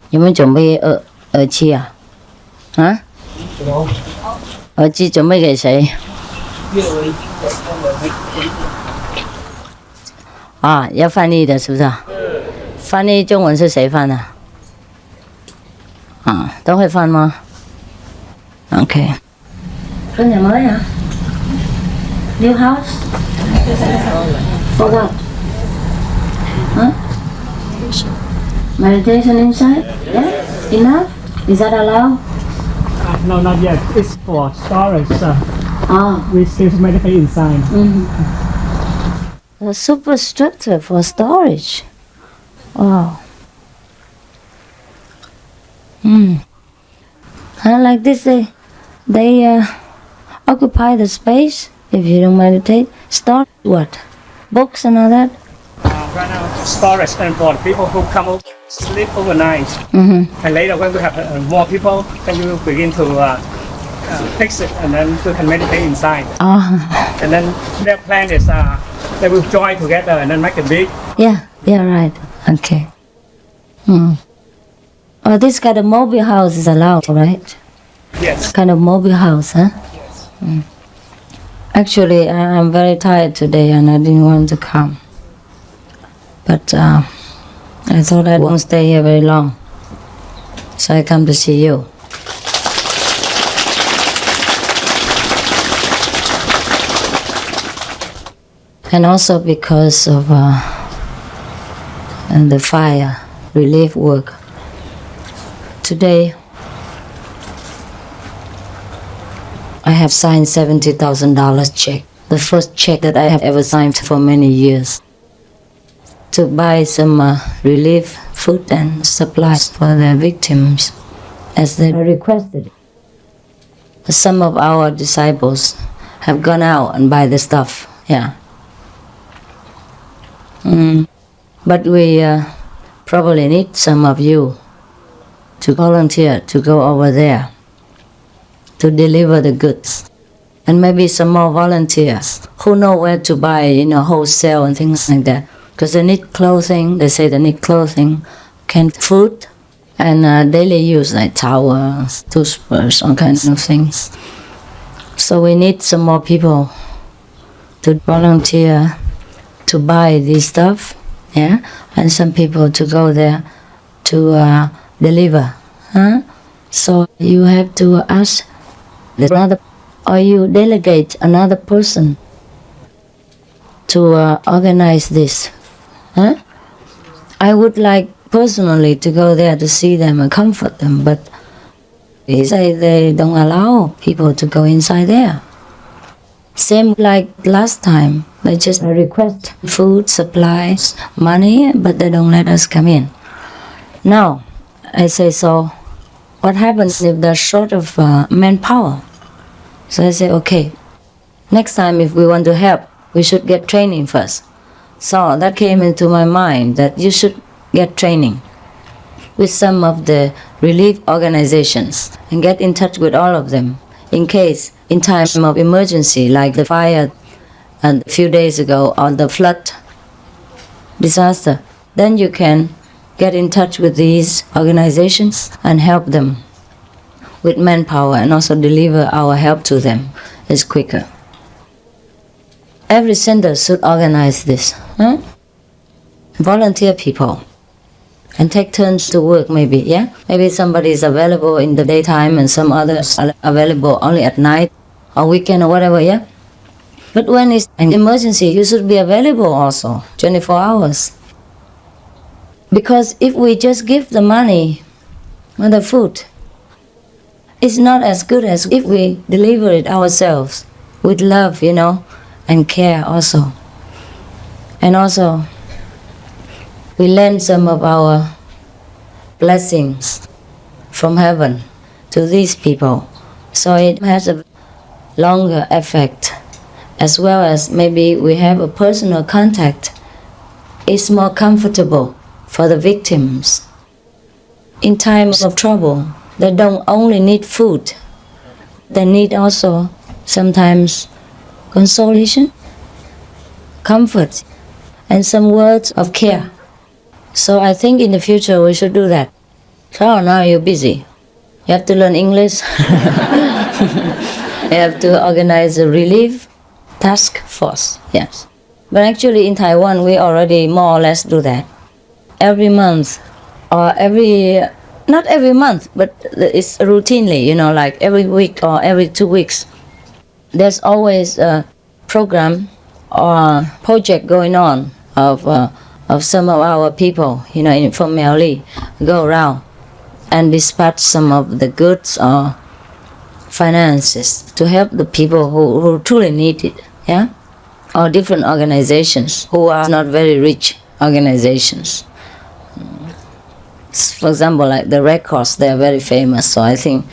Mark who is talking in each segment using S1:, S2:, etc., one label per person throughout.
S1: 你们准备耳机啊？啊？耳机准备给谁？啊，要翻译的是不是啊？翻译中文是谁翻的？啊，都会翻吗 ？OK。có nhà mới hả? New house? For what? Huh? Meditation inside? Yeah? Enough? Is that allowed?
S2: No, not yet. It's for storage.
S1: Oh.
S2: We still meditate inside.
S1: A super structure for storage. Wow. Like this, they occupy the space. If you don't meditate, store what? Books and all that.
S2: Right now, storage and for the people who come over, sleep overnight. And later, when we have more people, then we will begin to fix it, and then we can meditate inside. And then their plan is they will join together and then make it big.
S1: Yeah, right. Okay. Oh, this kind of mobile house is allowed, right?
S2: Yes.
S1: Kind of mobile house, huh?
S2: Yes.
S1: Actually, I'm very tired today and I didn't want to come. But I thought I won't stay here very long. So I come to see you. And also because of the fire relief work. Today, I have signed $70,000 check. The first check that I have ever signed for many years. To buy some relief food and supplies for the victims as they requested. Some of our disciples have gone out and buy the stuff, yeah. But we probably need some of you to volunteer to go over there to deliver the goods. And maybe some more volunteers who know where to buy, wholesale and things like that. Because they need clothing, they say they need clothing, canned food, and daily use like towels, toothbrush, all kinds of things. So we need some more people to volunteer to buy this stuff, yeah, and some people to go there to deliver, huh? So you have to ask another, or you delegate another person to organize this, huh? I would like personally to go there to see them and comfort them, but they say they don't allow people to go inside there. Same like last time, they just request food, supplies, money, but they don't let us come in. Now, I say, so what happens if they're short of manpower? So I say, okay, next time if we want to help, we should get training first. So that came into my mind that you should get training with some of the relief organizations and get in touch with all of them in case in time of emergency like the fire a few days ago or the flood disaster, then you can get in touch with these organizations and help them with manpower and also deliver our help to them is quicker. Every center should organize this, huh? Volunteer people and take turns to work maybe, yeah? Maybe somebody is available in the daytime and some others are available only at night or weekend or whatever, yeah? But when it's an emergency, you should be available also, 24 hours. Because if we just give the money or the food, it's not as good as if we deliver it ourselves with love, and care also. And also, we lend some of our blessings from heaven to these people. So it has a longer effect, as well as maybe we have a personal contact. It's more comfortable for the victims. In times of trouble, they don't only need food, they need also sometimes consolation, comfort, and some words of care. So I think in the future we should do that. So now you're busy. You have to learn English. You have to organize a relief task force. Yes. But actually in Taiwan, we already more or less do that. Every month, or not every month, but it's routinely, like every week or every 2 weeks. There's always a program or project going on of some of our people, from Miao go around and dispatch some of the goods or finances to help the people who truly need it, yeah? Or different organizations who are not very rich organizations. For example, like the Red Cross, they are very famous, so I think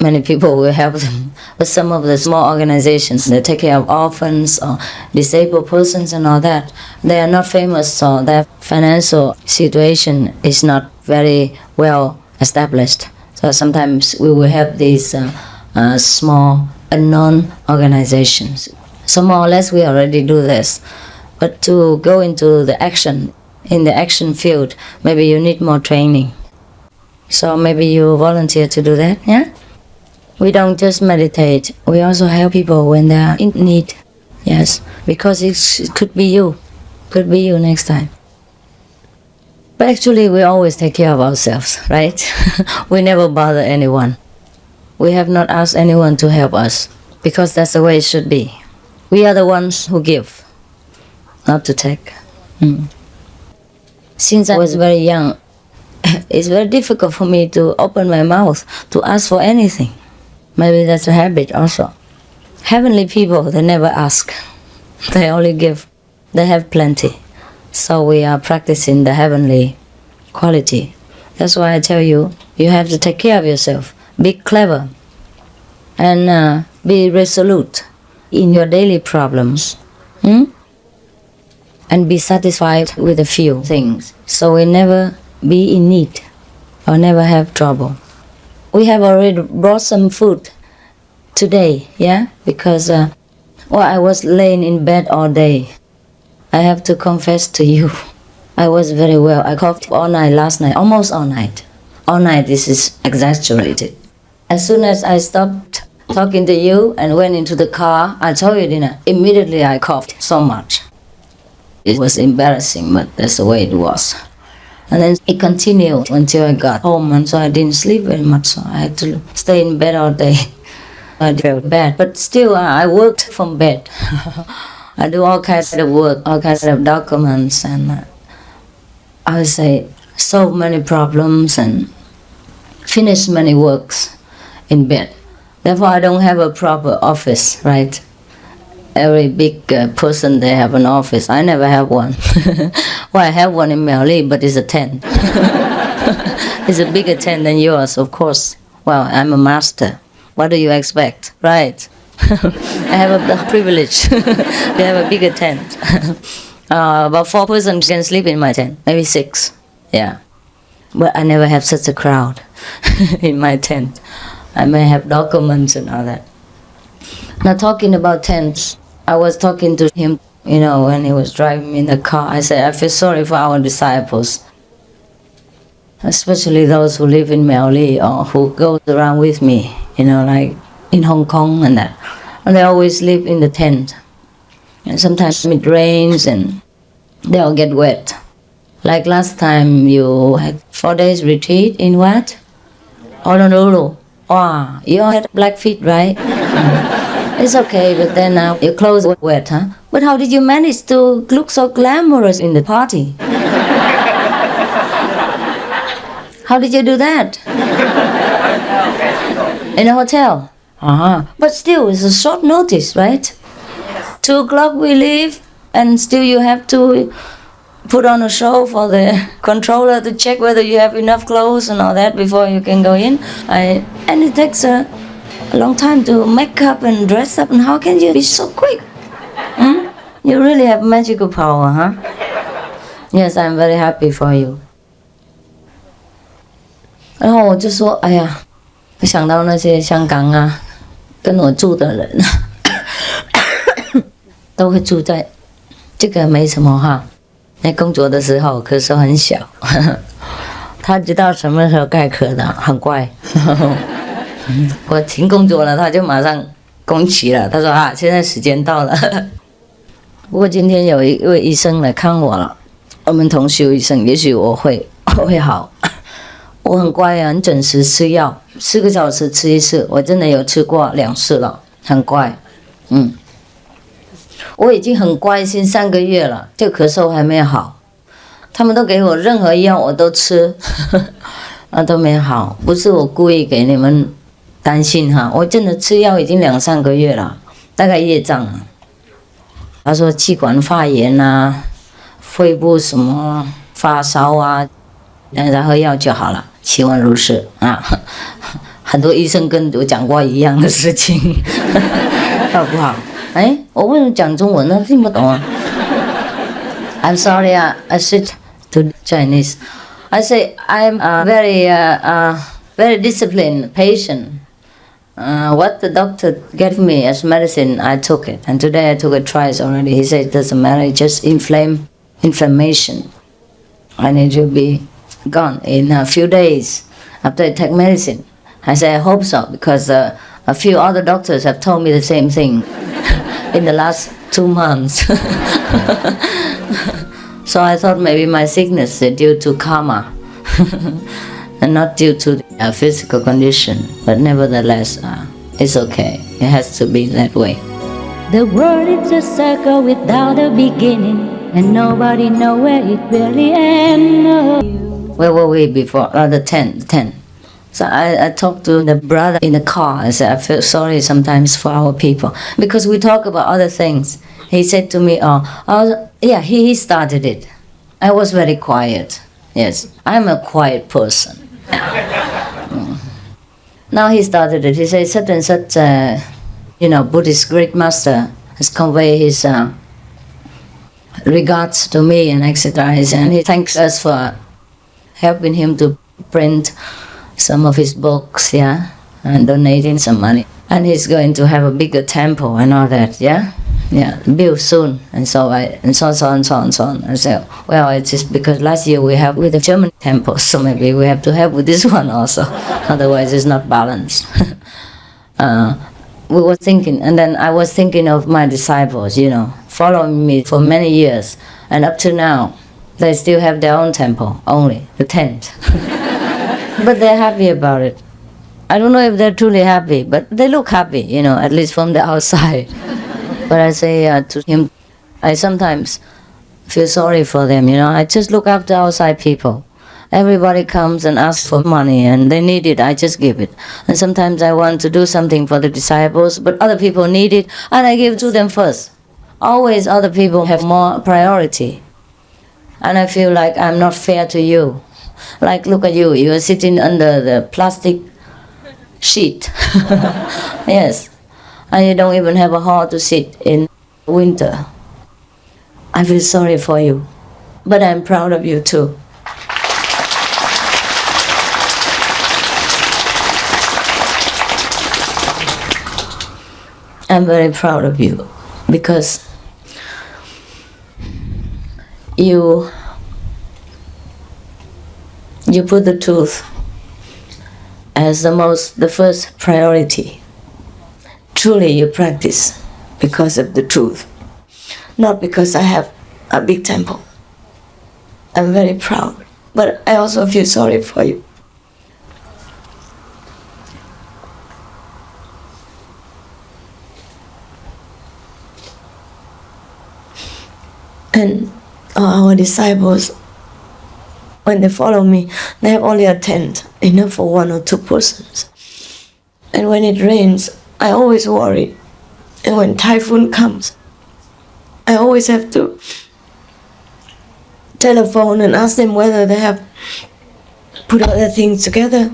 S1: many people will help them. But some of the small organizations, they take care of orphans or disabled persons and all that. They are not famous, so their financial situation is not very well established. So sometimes we will help these small, unknown organizations. So more or less we already do this. But to go into the action, in the action field, maybe you need more training. So maybe you volunteer to do that, yeah? We don't just meditate, we also help people when they are in need. Yes, because it could be you next time. But actually we always take care of ourselves, right? We never bother anyone. We have not asked anyone to help us, because that's the way it should be. We are the ones who give, not to take. Since I was very young, it's very difficult for me to open my mouth to ask for anything. Maybe that's a habit also. Heavenly people, they never ask. They only give. They have plenty. So we are practicing the heavenly quality. That's why I tell you, you have to take care of yourself. Be clever. And be resolute in your daily problems. And be satisfied with a few things. So we never be in need or never have trouble. We have already brought some food today, yeah? Because I was laying in bed all day. I have to confess to you, I was very well. I coughed all night last night, almost all night. All night, this is exaggerated. As soon as I stopped talking to you and went into the car, I told you, didn't I? Immediately I coughed so much. It was embarrassing, but that's the way it was. And then it continued until I got home, and so I didn't sleep very much, so I had to stay in bed all day. I felt bad, but still I worked from bed. I do all kinds of work, all kinds of documents, and I would say solve many problems and finish many works in bed. Therefore I don't have a proper office, right? Every big person, they have an office. I never have one. Well, I have one in Miao, but it's a tent. It's a bigger tent than yours, of course. Well, I'm a master. What do you expect, right? I have the privilege to have a bigger tent. About 4 persons can sleep in my tent, maybe 6, yeah. But I never have such a crowd in my tent. I may have documents and all that. Now talking about tents, I was talking to him, when he was driving me in the car. I said, I feel sorry for our disciples, especially those who live in Miao or who go around with me, like in Hong Kong and that. And they always live in the tent. And sometimes it rains and they all get wet. Like last time you had 4 days retreat in what? Honolulu. Wow, you all had black feet, right? It's okay, but then now your clothes were wet, huh? But how did you manage to look so glamorous in the party? How did you do that? In a hotel? But still, it's a short notice, right? 2 o'clock we leave, and still you have to put on a show for the controller to check whether you have enough clothes and all that before you can go in. And it takes a long time to make up and dress up, and how can you be so quick? You really have magical power, huh? Yes, I'm very happy for you. 然后我就说，哎呀，我想到那些香港啊，跟我住的人，都会住在这个没什么哈。在工作的时候咳嗽很小，他知道什么时候该咳的，很乖。我停工作了，他就马上工起了。他说啊，现在时间到了。不过今天有一位医生来看我了，我们同修医生，也许我会好。我很乖啊，很准时吃药，4个小时吃一次，我真的有吃过2次了，很乖。我已经很乖心3个月了，这咳嗽还没好，他们都给我任何药我都吃，都没好，不是我故意给你们担心哈，我真的吃药已经2、3个月了，大概业障了。他说气管发炎啊，肺部什么发烧啊，然后药就好了，希望如是啊。很多医生跟我讲过一样的事情，好不好？哎，我为什么讲中文呢？听不懂啊。I'm sorry, I switch to Chinese. I say I'm a very disciplined patient. What the doctor gave me as medicine, I took it. And today I took it twice already. He said it doesn't matter, it's just inflammation. I need to be gone in a few days after I take medicine. I say I hope so, because a few other doctors have told me the same thing in the last 2 months. So I thought maybe my sickness is due to karma. And not due to the physical condition, but nevertheless, it's okay. It has to be that way.
S3: The world is a circle without a beginning, and nobody knows where it really ends.
S1: Where were we before? The 10. So I talked to the brother in the car. I said, I feel sorry sometimes for our people, because we talk about other things. He said to me, yeah, he started it. I was very quiet. Yes, I'm a quiet person. Now he started it. He said such and such, Buddhist great master has conveyed his regards to me and etc. And he thanks us for helping him to print some of his books, yeah, and donating some money. And he's going to have a bigger temple and all that, yeah, built soon. And so on. I said, well, it's just because last year we helped with the German temple, so maybe we have to help with this one also. Otherwise, it's not balanced. We were thinking, and then I was thinking of my disciples, following me for many years, and up to now, they still have their own temple, only the tent. But they're happy about it. I don't know if they're truly happy, but they look happy, at least from the outside. But I say to him, I sometimes feel sorry for them, I just look after outside people. Everybody comes and asks for money and they need it, I just give it. And sometimes I want to do something for the disciples, but other people need it and I give to them first. Always other people have more priority. And I feel like I'm not fair to you. Like, look at you, you're sitting under the plastic sheet. Yes. And you don't even have a hall to sit in winter. I feel sorry for you, but I'm proud of you too. I'm very proud of you because you put the truth as the first priority. Truly you practice because of the truth, not because I have a big temple. I'm very proud, but I also feel sorry for you. And our disciples, when they follow me, they have only a tent, enough for 1 or 2 persons. And when it rains, I always worry. And when typhoon comes, I always have to telephone and ask them whether they have put all their things together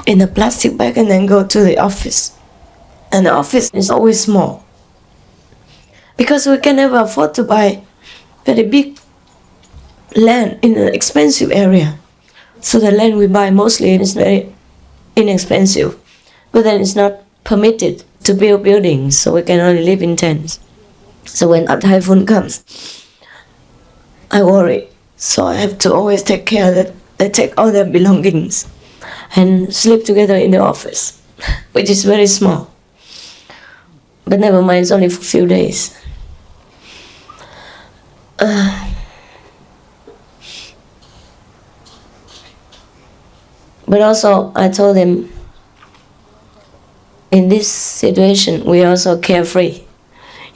S1: in a plastic bag and then go to the office. And the office is always small, because we can never afford to buy very big land in an expensive area. So the land we buy mostly is very inexpensive, but then it's not permitted to build buildings, so we can only live in tents. So when a typhoon comes, I worry. So I have to always take care that
S4: they take all their belongings and sleep together in the office, which is very small. But never mind, it's only for a few days. But also, I told him, in this situation, we are also carefree.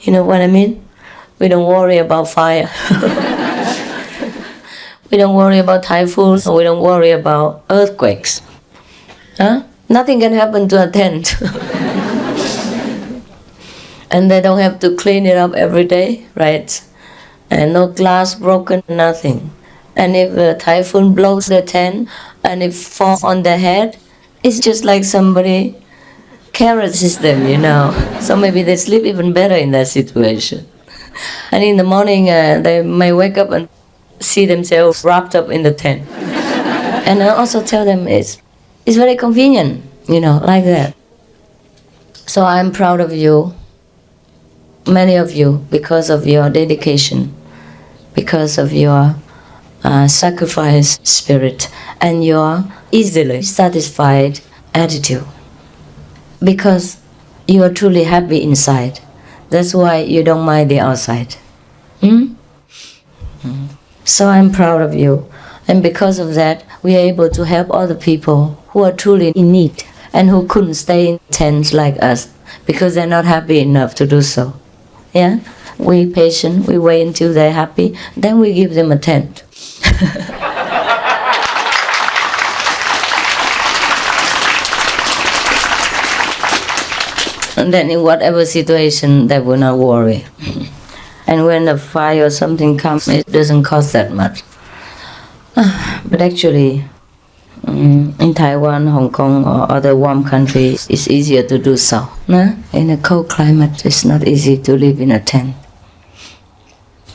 S4: You know what I mean? We don't worry about fire. We don't worry about typhoons. We don't worry about earthquakes. Huh? Nothing can happen to a tent. And they don't have to clean it up every day, right? And no glass broken, nothing. And if a typhoon blows the tent and it falls on their head, it's just like somebody caresses them, you know. So maybe they sleep even better in that situation. And in the morning, they may wake up and see themselves wrapped up in the tent. And I also tell them it's very convenient, you know, like that. So I'm proud of you, many of you, because of your dedication, because of your sacrifice spirit, and your easily satisfied attitude. Because you are truly happy inside. That's why you don't mind the outside. So I'm proud of you. And because of that, we are able to help other people who are truly in need and who couldn't stay in tents like us because they're not happy enough to do so. Yeah? We patient, we wait until they're happy, then we give them a tent. And then in whatever situation, they will not worry. And when a fire or something comes, it doesn't cost that much. But actually, in Taiwan, Hong Kong, or other warm countries, it's easier to do so. No? In a cold climate, it's not easy to live in a tent.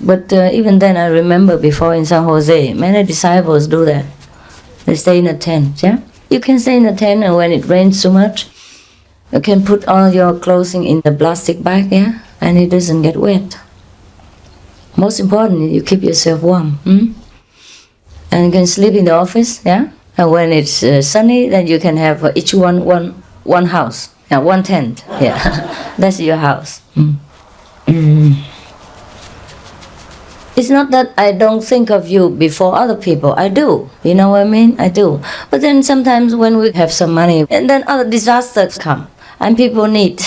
S4: But even then, I remember before in San Jose, many disciples do that. They stay in a tent, yeah? You can stay in a tent, and when it rains so much, you can put all your clothing in the plastic bag, yeah? And it doesn't get wet. Most importantly, you keep yourself warm. And you can sleep in the office, yeah? And when it's sunny, then you can have each one house, yeah, one tent, yeah. That's your house. It's not that I don't think of you before other people. I do. You know what I mean? I do. But then sometimes when we have some money, and then other disasters come, and people need,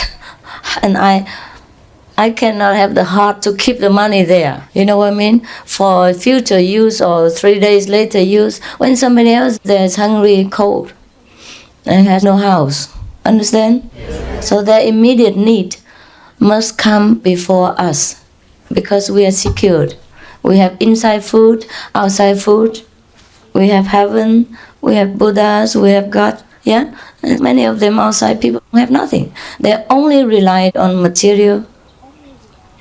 S4: and I cannot have the heart to keep the money there. You know what I mean? For future use or 3 days later use, when somebody else there is hungry, cold, and has no house. Understand? So their immediate need must come before us, because we are secured. We have inside food, outside food. We have heaven, we have Buddhas, we have God. Yeah? And many of them outside people have nothing. They only relied on material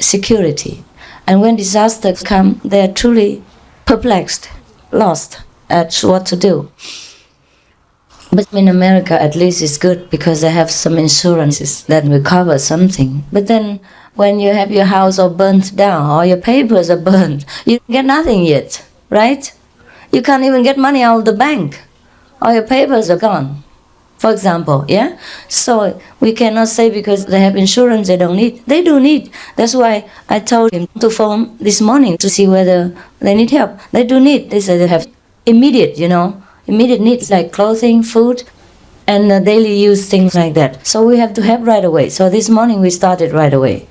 S4: security. And when disasters come, they are truly perplexed, lost at what to do. But in America, at least it's good because they have some insurances that will cover something. But then when you have your house all burnt down or your papers are burned, you get nothing yet, right? You can't even get money out of the bank or your papers are gone, for example, yeah? So we cannot say because they have insurance they don't need. They do need. That's why I told him to phone this morning to see whether they need help. They do need. They say they have immediate, immediate needs like clothing, food, and daily use things like that. So we have to help right away. So this morning we started right away.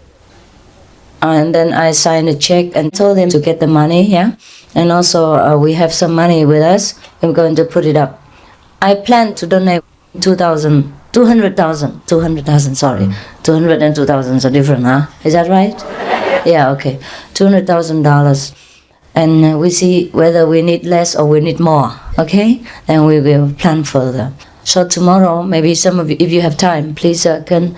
S4: And then I signed a check and told them to get the money, yeah? And also we have some money with us. I'm going to put it up. I plan to donate 200,000, sorry. 200 and 2,000 are different, huh? Is that right? Yeah, okay. $200,000. And we see whether we need less or we need more, okay? Then we will plan further. So tomorrow, maybe some of you, if you have time, please can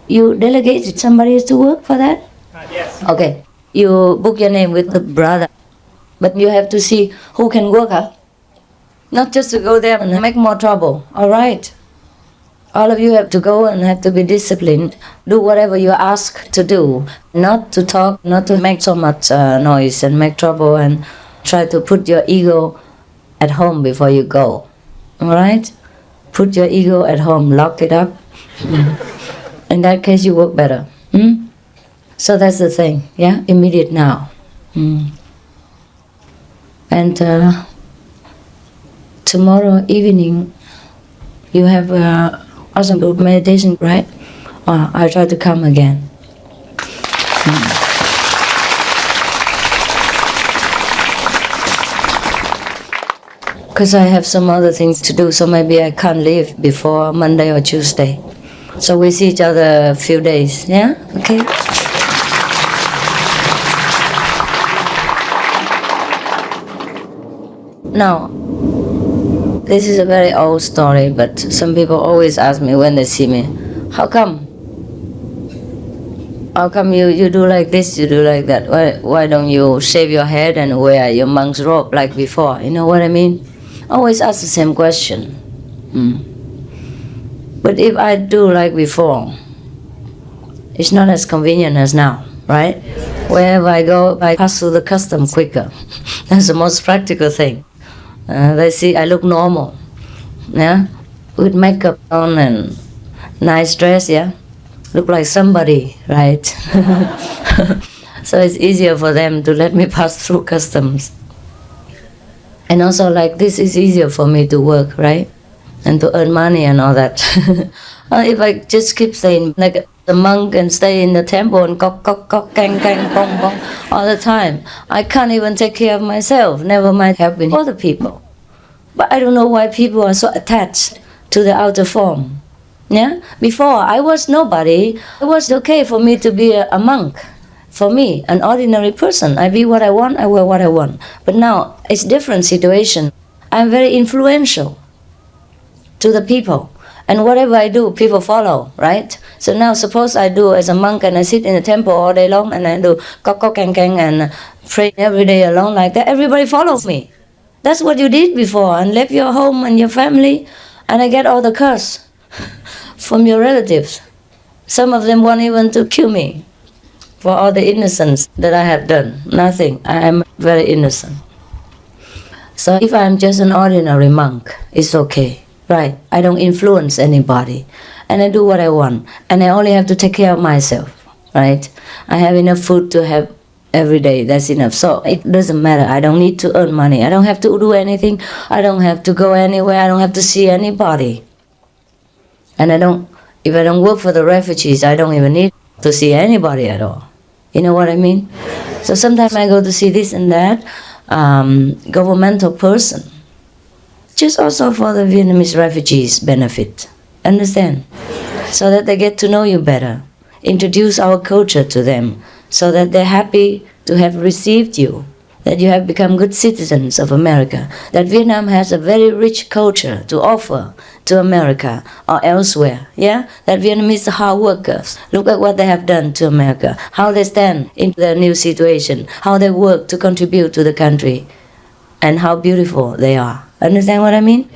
S4: you delegate somebody to work for that?
S2: Yes.
S4: Okay. You book your name with the brother. But you have to see who can work, huh? Not just to go there and make more trouble, all right? All of you have to go and have to be disciplined. Do whatever you're asked to do. Not to talk, not to make so much noise and make trouble and try to put your ego
S1: at home before you go. All right? Put your ego at home, lock it up. In that case, you work better. So that's the thing, yeah? Immediate now. And tomorrow evening, you have awesome group meditation, right? I'll try to come again. Because I have some other things to do, so maybe I can't leave before Monday or Tuesday. So we see each other a few days, yeah? Okay? Now, this is a very old story, but some people always ask me when they see me, how come? How come you do like this, you do like that? Why don't you shave your head and wear your monk's robe like before? You know what I mean? Always ask the same question. But if I do like before, it's not as convenient as now, right? Wherever I go, I pass through the custom quicker. That's the most practical thing. They see I look normal, yeah, with makeup on and nice dress, yeah, look like somebody, right? So it's easier for them to let me pass through customs. And also, like, this is easier for me to work, right? And to earn money and all that. If I just keep saying, like the monk, and stay in the temple and kok, kok, kok, kang, kang, bong, bong, all the time, I can't even take care of myself, never mind helping other people. But I don't know why people are so attached to the outer form. Yeah? Before, I was nobody. It was okay for me to be a monk. For me, an ordinary person, I be what I want, I wear what I want. But now, it's different situation. I'm very influential to the people. And whatever I do, people follow, right? So now, suppose I do as a monk and I sit in the temple all day long and I do kok kok kang kang and pray every day alone like that, everybody follows me. That's what you did before, and left your home and your family, and I get all the curse from your relatives. Some of them want even to kill me for all the innocence that I have done. Nothing. I am very innocent. So if I'm just an ordinary monk, it's okay, right? I don't influence anybody, and I do what I want, and I only have to take care of myself, right? I have enough food to have every day, that's enough. So it doesn't matter. I don't need to earn money. I don't have to do anything. I don't have to go anywhere. I don't have to see anybody. And if I don't work for the refugees, I don't even need to see anybody at all. You know what I mean? So sometimes I go to see this and that governmental person, just also for the Vietnamese refugees' benefit. Understand? So that they get to know you better. Introduce our culture to them, so that they're happy to have received you, that you have become good citizens of America, that Vietnam has a very rich culture to offer to America or elsewhere, yeah? That Vietnamese are hard workers. Look at what they have done to America, how they stand in the new situation, how they work to contribute to the country, and how beautiful they are. Understand what I mean?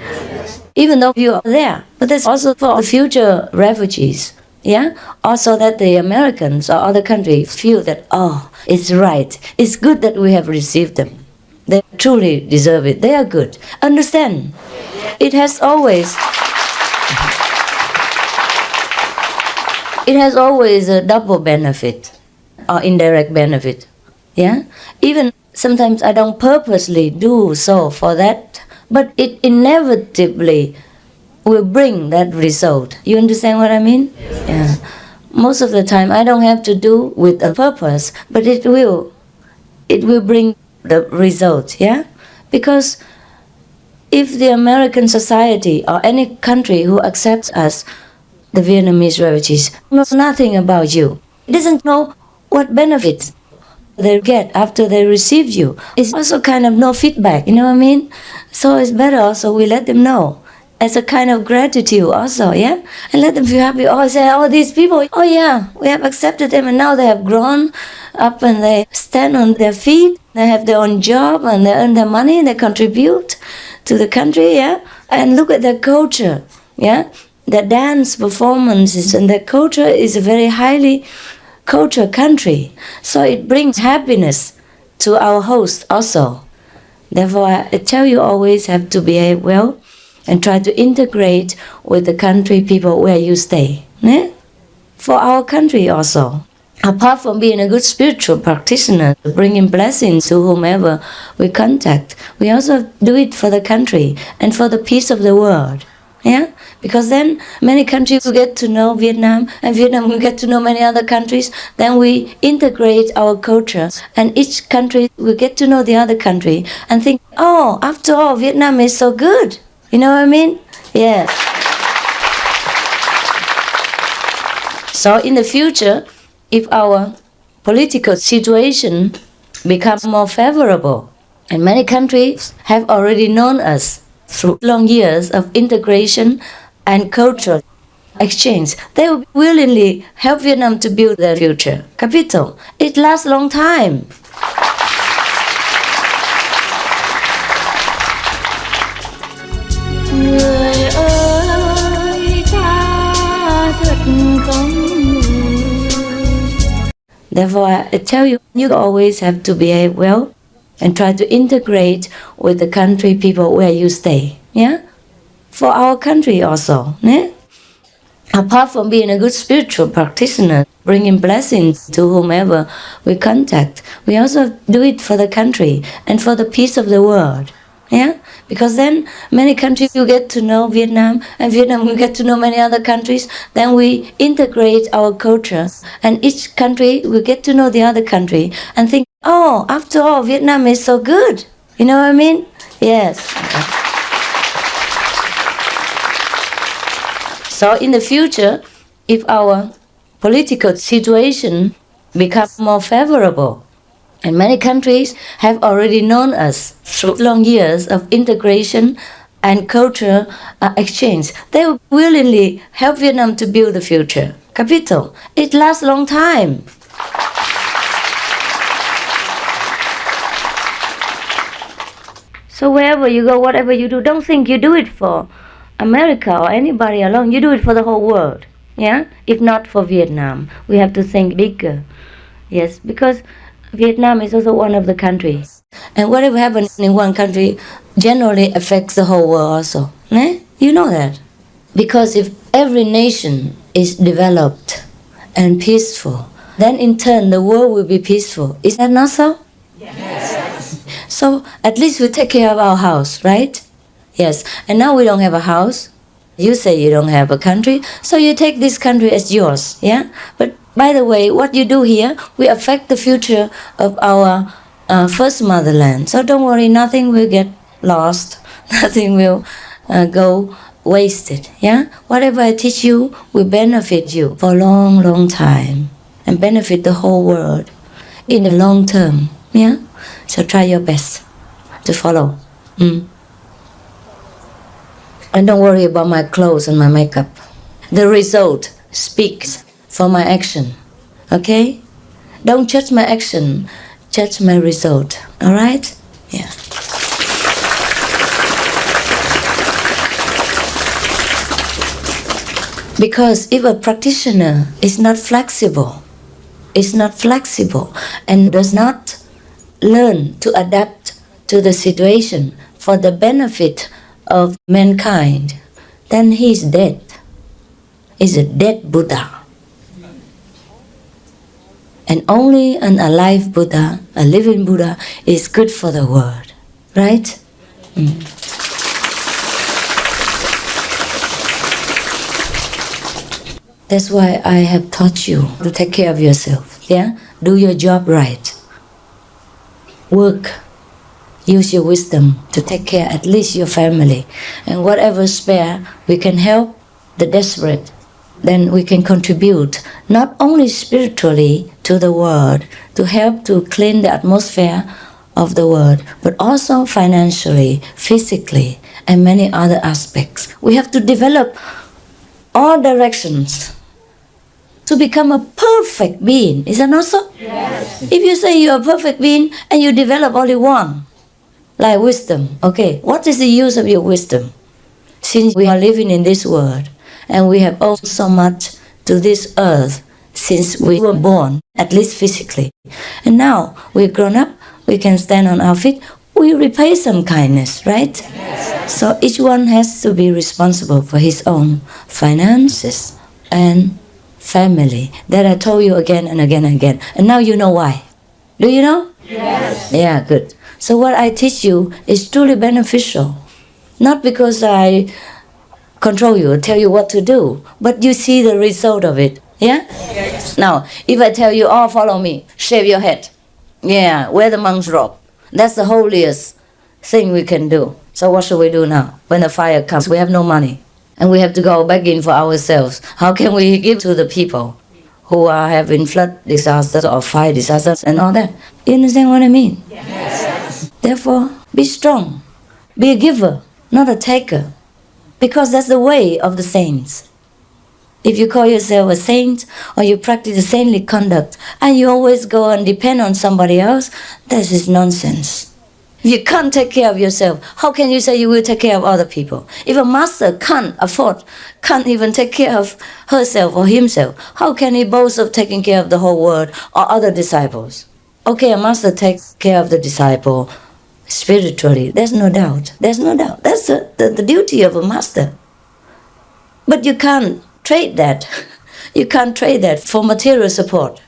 S1: Even though you are there, but that's also for the future refugees. Yeah? Also that the Americans or other countries feel that, oh, it's right. It's good that we have received them. They truly deserve it. They are good. Understand? It has always a double benefit or indirect benefit. Yeah? Even sometimes I don't purposely do so for that, but it inevitably will bring that result. You understand what I mean? Yeah. Most of the time I don't have to do with a purpose, but it will bring the result, yeah? Because if the American society or any country who accepts us, the Vietnamese refugees, knows nothing about you, doesn't know what benefits they get after they receive you, it's also kind of no feedback, you know what I mean? So it's better also we let them know, as a kind of gratitude also, yeah? And let them feel happy. Oh, say, oh, these people, oh yeah, we have accepted them and now they have grown up and they stand on their feet, they have their own job and they earn their money, they contribute to the country, yeah? And look at their culture, yeah? Their dance performances and their culture is a very highly cultured country. So it brings happiness to our host also. Therefore, I tell you always have to behave well and try to integrate with the country people where you stay. Yeah? For our country also. Apart from being a good spiritual practitioner, bringing blessings to whomever we contact, we also do it for the country and for the peace of the world. Yeah? Because then many countries will get to know Vietnam, and Vietnam will get to know many other countries. Then we integrate our culture, and each country will get to know the other country and think, oh, after all, Vietnam is so good. You know what I mean? Yeah. So in the future, if our political situation becomes more favorable, and many countries have already known us through long years of integration and cultural exchange, they will willingly help Vietnam to build their future. Capito, it lasts a long time.
S3: Người ơi ta thật không người.
S1: Therefore, I tell you, you always have to behave well and try to integrate with the country people where you stay. Yeah? For our country also. Yeah? Apart from being a good spiritual practitioner, bringing blessings to whomever we contact, we also do it for the country and for the peace of the world. Yeah? Because then many countries will get to know Vietnam, and Vietnam will get to know many other countries. Then we integrate our culture, and each country will get to know the other country and think, oh, after all, Vietnam is so good. You know what I mean? Yes. So in the future, if our political situation becomes more favorable, and many countries have already known us through long years of integration and cultural exchange, they will willingly help Vietnam to build the future. Capito, it lasts a long time. So wherever you go, whatever you do, don't think you do it for America or anybody alone. You do it for the whole world. Yeah? If not for Vietnam, we have to think bigger. Yes, because Vietnam is also one of the countries. And whatever happens in one country generally affects the whole world also. Eh? You know that. Because if every nation is developed and peaceful, then in turn the world will be peaceful. Is that not so? Yes. So at least we take care of our house, right? Yes. And now we don't have a house. You say you don't have a country, so you take this country as yours. Yeah? But by the way, what you do here will affect the future of our first motherland. So don't worry, nothing will get lost. Nothing will go wasted. Yeah? Whatever I teach you will benefit you for a long, long time and benefit the whole world in the long term. Yeah? So try your best to follow. And don't worry about my clothes and my makeup. The result speaks for my action. Okay? Don't judge my action, judge my result. Alright? Yeah. Because if a practitioner is not flexible and does not learn to adapt to the situation for the benefit of mankind, then he is dead. He's a dead Buddha. And only an alive Buddha, a living Buddha, is good for the world. Right? That's why I have taught you to take care of yourself. Yeah? Do your job right. Work. Use your wisdom to take care at least your family. And whatever spare, we can help the desperate. Then we can contribute not only spiritually to the world, to help to clean the atmosphere of the world, but also financially, physically, and many other aspects. We have to develop all directions to become a perfect being. Is that not so? Yes. If you say you're a perfect being and you develop only one, like wisdom, okay, what is the use of your wisdom? Since we are living in this world, and we have owed so much to this earth since we were born, at least physically. And now we're grown up, we can stand on our feet. we repay some kindness, right? Yes. So each one has to be responsible for his own finances and family. That I told you again and again and again. And now you know why. Do you know? Yes. Yeah, good. So what I teach you is truly beneficial. Not because I control you, tell you what to do, but you see the result of it. Yeah? Yes. Now, if I tell you, oh, follow me, shave your head. Yeah, wear the monk's robe. That's the holiest thing we can do. So what should we do now? When the fire comes, we have no money. And we have to go back in for ourselves. How can we give to the people who are having flood disasters or fire disasters and all that? You understand what I mean? Yes. Therefore, be strong. Be a giver, not a taker. Because that's the way of the saints. If you call yourself a saint or you practice a saintly conduct and you always go and depend on somebody else, this is nonsense. If you can't take care of yourself, how can you say you will take care of other people? If a master can't even take care of herself or himself, how can he boast of taking care of the whole world or other disciples? Okay, a master takes care of the disciple spiritually, there's no doubt. There's no doubt. That's the duty of a master. But you can't trade that. You can't trade that for material support.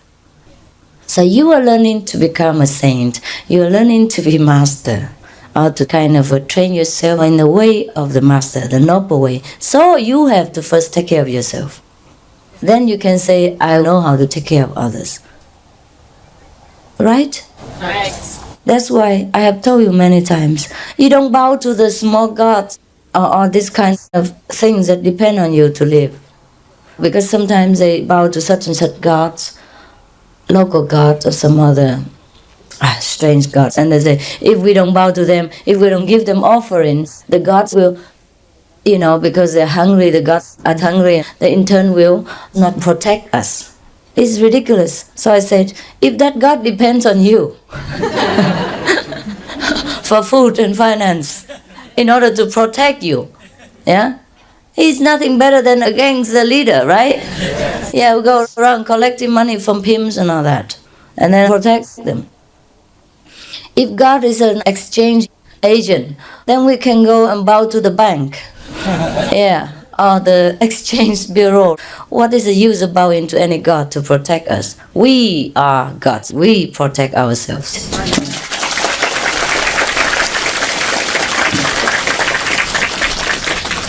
S1: So you are learning to become a saint. You are learning to be master, or to kind of train yourself in the way of the master, the noble way. So you have to first take care of yourself. Then you can say, I know how to take care of others. Right? Right. That's why I have told you many times, you don't bow to the small gods or this kind of things that depend on you to live. Because sometimes they bow to such and such gods, local gods or some other strange gods. And they say, if we don't bow to them, if we don't give them offerings, the gods will, because they're hungry, the gods are hungry, they in turn will not protect us. It's ridiculous. So I said, if that God depends on you for food and finance in order to protect you, yeah, he's nothing better than against the leader, right? Yeah, we go around collecting money from pimps and all that, and then protect them. If God is an exchange agent, then we can go and bow to the bank. Yeah. Or the exchange bureau. What is the use of bowing to any god to protect us? We are gods. We protect ourselves.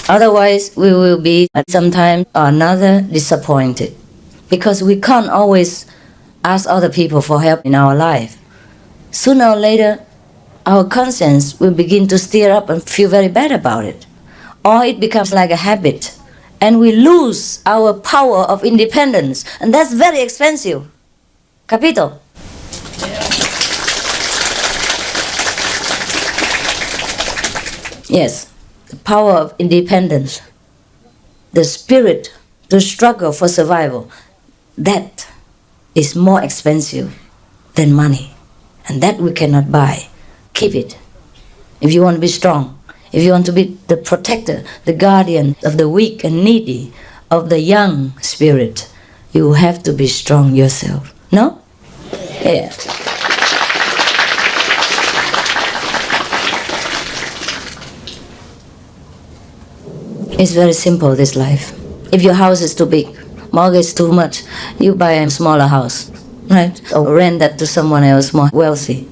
S1: Otherwise, we will be at some time or another disappointed, because we can't always ask other people for help in our life. Sooner or later, our conscience will begin to stir up and feel very bad about it. Or it becomes like a habit, and we lose our power of independence, and that's very expensive. Capito? Yes, the power of independence, the spirit to struggle for survival, that is more expensive than money, and that we cannot buy. Keep it. If you want to be strong, if you want to be the protector, the guardian of the weak and needy, of the young spirit, you have to be strong yourself. No? Yeah. It's very simple, this life. If your house is too big, mortgage too much, you buy a smaller house, right? Or rent that to someone else more wealthy.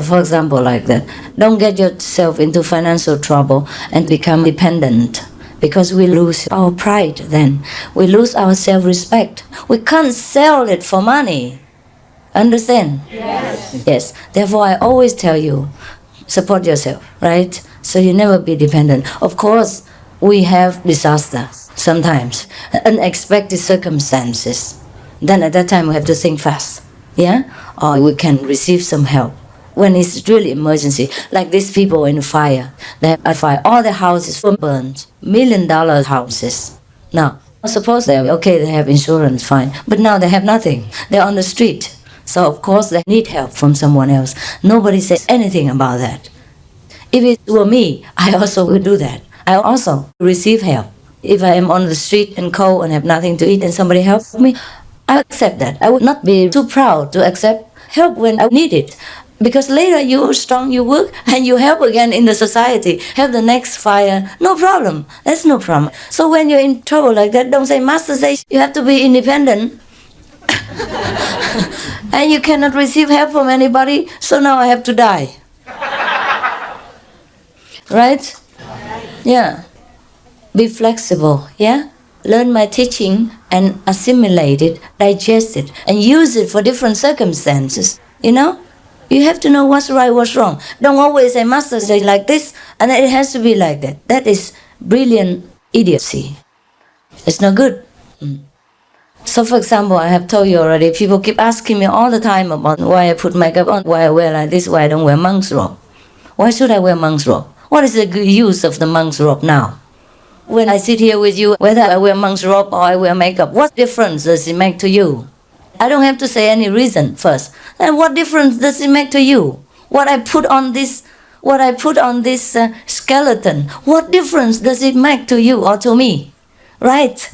S1: For example, like that. Don't get yourself into financial trouble and become dependent, because we lose our pride then. We lose our self-respect. We can't sell it for money. Understand? Yes. Yes. Therefore, I always tell you, support yourself, right? So you never be dependent. Of course, we have disasters sometimes, unexpected circumstances. Then at that time, we have to think fast, yeah? Or we can receive some help. When it's really emergency, like these people in the fire, they have a fire, all the houses were burned, $1 million houses. Now, suppose they have insurance, fine, but now they have nothing. They're on the street, so of course they need help from someone else. Nobody says anything about that. If it were me, I also would do that. I also receive help. If I am on the street and cold and have nothing to eat and somebody helps me, I accept that. I would not be too proud to accept help when I need it. Because later you're strong, you work, and you help again in the society, help the next fire, no problem. That's no problem. So when you're in trouble like that, don't say, Master says you have to be independent. And you cannot receive help from anybody, so now I have to die. Right? Yeah. Be flexible, yeah? Learn my teaching and assimilate it, digest it, and use it for different circumstances, you know? You have to know what's right, what's wrong. Don't always say, Master say like this, and it has to be like that. That is brilliant idiocy. It's not good. So for example, I have told you already, people keep asking me all the time about why I put makeup on, why I wear like this, why I don't wear monk's robe. Why should I wear monk's robe? What is the use of the monk's robe now? When I sit here with you, whether I wear monk's robe or I wear makeup, what difference does it make to you? I don't have to say any reason first. And what difference does it make to you? What I put on this skeleton, what difference does it make to you or to me? Right?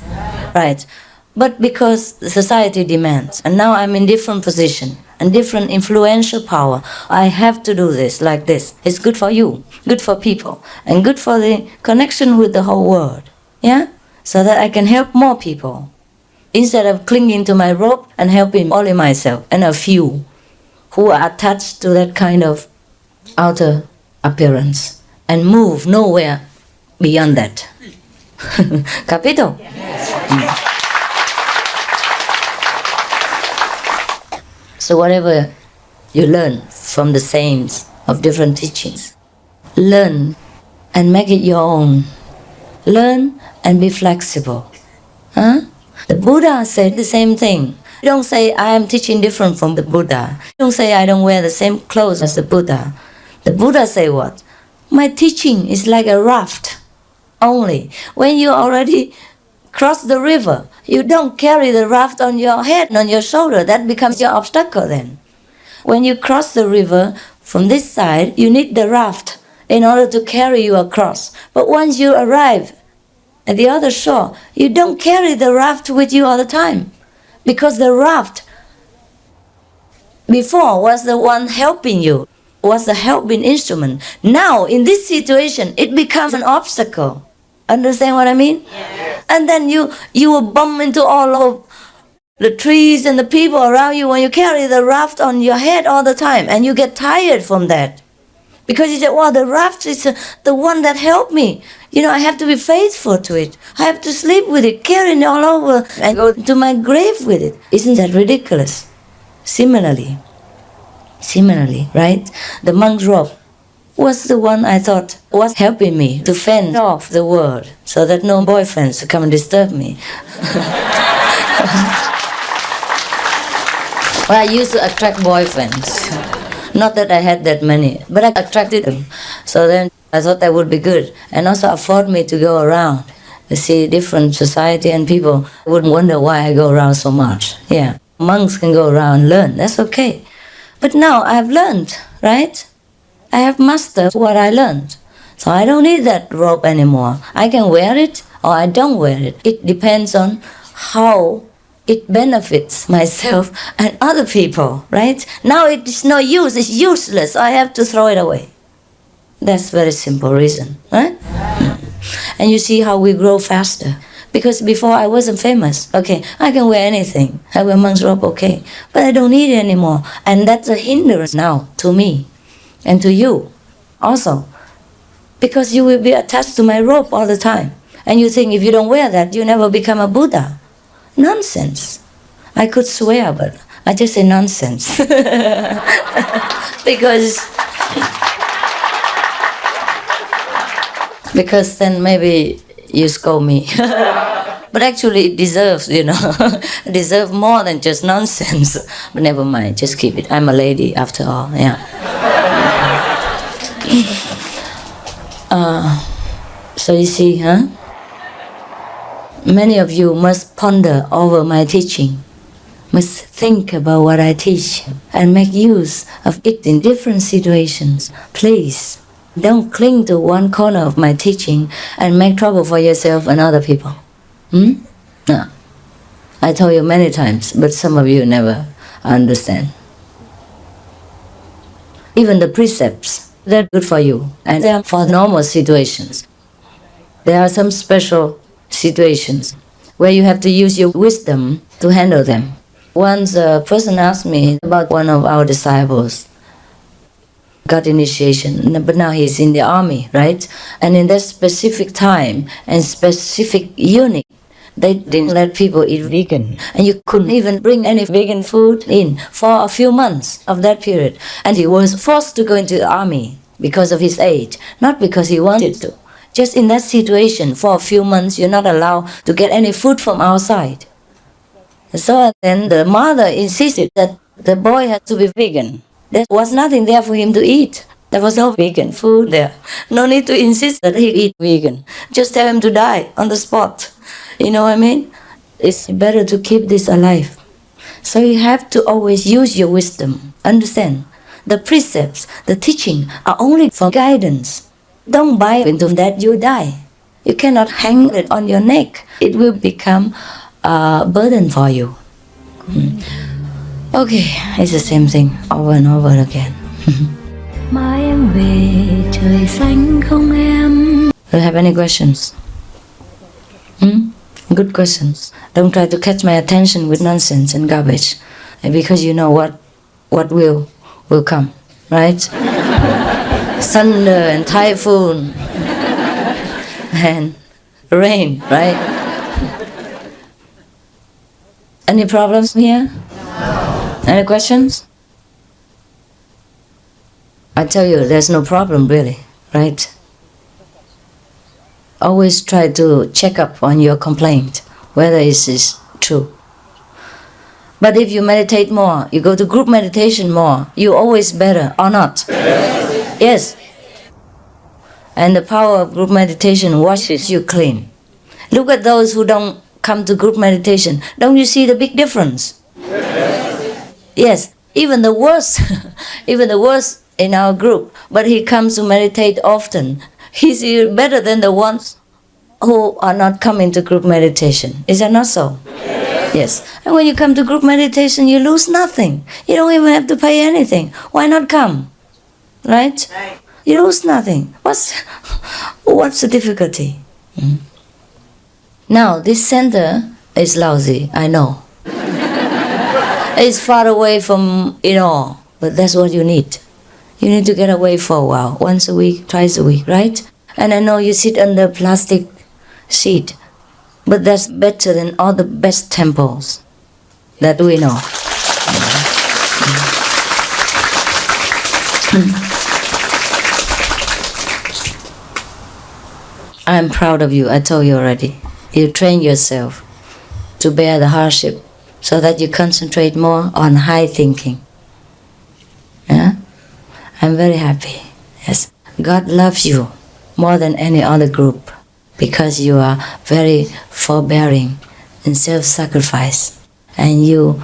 S1: Right. But because society demands, and now I'm in different position and different influential power, I have to do this like this. It's good for you, good for people, and good for the connection with the whole world. Yeah? So that I can help more people. Instead of clinging to my rope and helping only myself and a few who are attached to that kind of outer appearance and move nowhere beyond that. Capito? Yes. So whatever you learn from the saints of different teachings, learn and make it your own. Learn and be flexible. Huh? The Buddha said the same thing. Don't say, I am teaching different from the Buddha. Don't say, I don't wear the same clothes as the Buddha. The Buddha say what? My teaching is like a raft only. When you already cross the river, you don't carry the raft on your head, on your shoulder. That becomes your obstacle then. When you cross the river from this side, you need the raft in order to carry you across. But once you arrive at the other shore, you don't carry the raft with you all the time. Because the raft before was the one helping you, was the helping instrument. Now, in this situation, it becomes an obstacle. Understand what I mean? Yes. And then you will bump into all of the trees and the people around you when you carry the raft on your head all the time, and you get tired from that. Because you say, well, the raft is the one that helped me. You know, I have to be faithful to it. I have to sleep with it, carry it all over, and go to my grave with it. Isn't that ridiculous? Similarly, right? The monk's robe was the one I thought was helping me to fend off the world so that no boyfriends would come and disturb me. Well, I used to attract boyfriends. Not that I had that many, but I attracted them. So then I thought that would be good. And also afford me to go around, to see different society and people wouldn't wonder why I go around so much. Yeah, monks can go around and learn, that's okay. But now I've learned, right? I have mastered what I learned. So I don't need that robe anymore. I can wear it or I don't wear it. It depends on how it benefits myself and other people, right? Now it's no use, it's useless, so I have to throw it away. That's very simple reason, right? And you see how we grow faster. Because before I wasn't famous. Okay, I can wear anything. I wear monk's robe, okay. But I don't need it anymore. And that's a hindrance now to me and to you also. Because you will be attached to my robe all the time. And you think if you don't wear that, you never become a Buddha. Nonsense. I could swear, but I just say nonsense. because then maybe you scold me. But actually it deserves, you know, it deserves more than just nonsense. But never mind, just keep it. I'm a lady after all, yeah. So you see, huh? Many of you must ponder over my teaching, must think about what I teach and make use of it in different situations. Please, don't cling to one corner of my teaching and make trouble for yourself and other people. No. I told you many times, but some of you never understand. even the precepts, they're good for you. And they are for normal situations. There are some special situations where you have to use your wisdom to handle them. Once a person asked me about one of our disciples, got initiation, but now he's in the army, right? And in that specific time and specific unit, they didn't let people eat vegan. And you couldn't even bring any vegan food in for a few months of that period. And he was forced to go into the army because of his age, not because he wanted to. Just in that situation, for a few months, you're not allowed to get any food from outside. So then the mother insisted that the boy had to be vegan. There was nothing there for him to eat. There was no vegan food there. No need to insist that he eat vegan. Just tell him to die on the spot. You know what I mean? It's better to keep this alive. So you have to always use your wisdom. Understand? The precepts, the teaching are only for guidance. Don't buy into that, you die. You cannot hang it on your neck. It will become a burden for you. Okay, it's the same thing over and over again.
S3: Mai em về trời xanh không em.
S1: Do you have any questions? Good questions. Don't try to catch my attention with nonsense and garbage, because you know what will come, right? Thunder and typhoon and rain, right? Any problems here? Any questions? I tell you, there's no problem really, right? Always try to check up on your complaint, whether it is true. But if you meditate more, you go to group meditation more, you're always better, or not? Yes. And the power of group meditation washes you clean. Look at those who don't come to group meditation. Don't you see the big difference? Yes. Even the worst, even the worst in our group, but he comes to meditate often. He's better than the ones who are not coming to group meditation. Is that not so? Yes. And when you come to group meditation, you lose nothing. You don't even have to pay anything. Why not come? Right? You lose nothing. What's the difficulty? Now, this center is lousy, I know. It's far away from it all, but that's what you need. You need to get away for a while, once a week, twice a week, right? And I know you sit under plastic sheet, but that's better than all the best temples that we know. I'm proud of you, I told you already. You train yourself to bear the hardship so that you concentrate more on high thinking. Yeah? I'm very happy. Yes. God loves you more than any other group because you are very forbearing and self-sacrifice. And you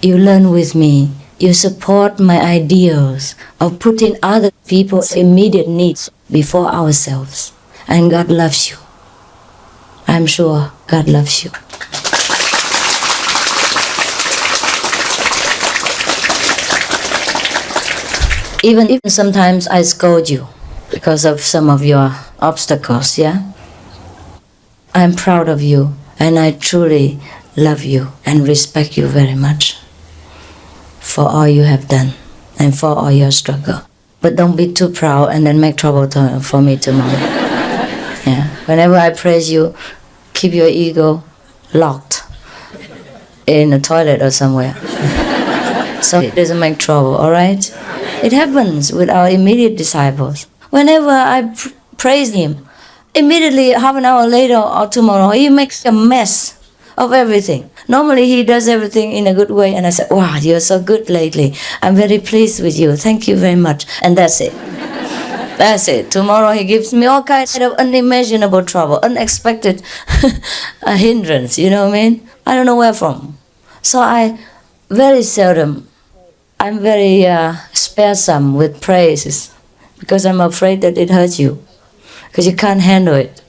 S1: learn with me. You support my ideals of putting other people's immediate needs before ourselves. And God loves you. I'm sure God loves you. Even sometimes I scold you because of some of your obstacles, yeah? I'm proud of you and I truly love you and respect you very much for all you have done and for all your struggle. But don't be too proud and then make trouble for me tomorrow. Yeah. Whenever I praise you, keep your ego locked in a toilet or somewhere. So it doesn't make trouble, alright? It happens with our immediate disciples. Whenever I praise him, immediately half an hour later or tomorrow, he makes a mess of everything. Normally he does everything in a good way and I say, wow, you're so good lately. I'm very pleased with you. Thank you very much. And that's it. That's it. Tomorrow he gives me all kinds of unimaginable trouble, unexpected hindrance, you know what I mean? I don't know where from. So I'm very sparesome with praises because I'm afraid that it hurts you because you can't handle it.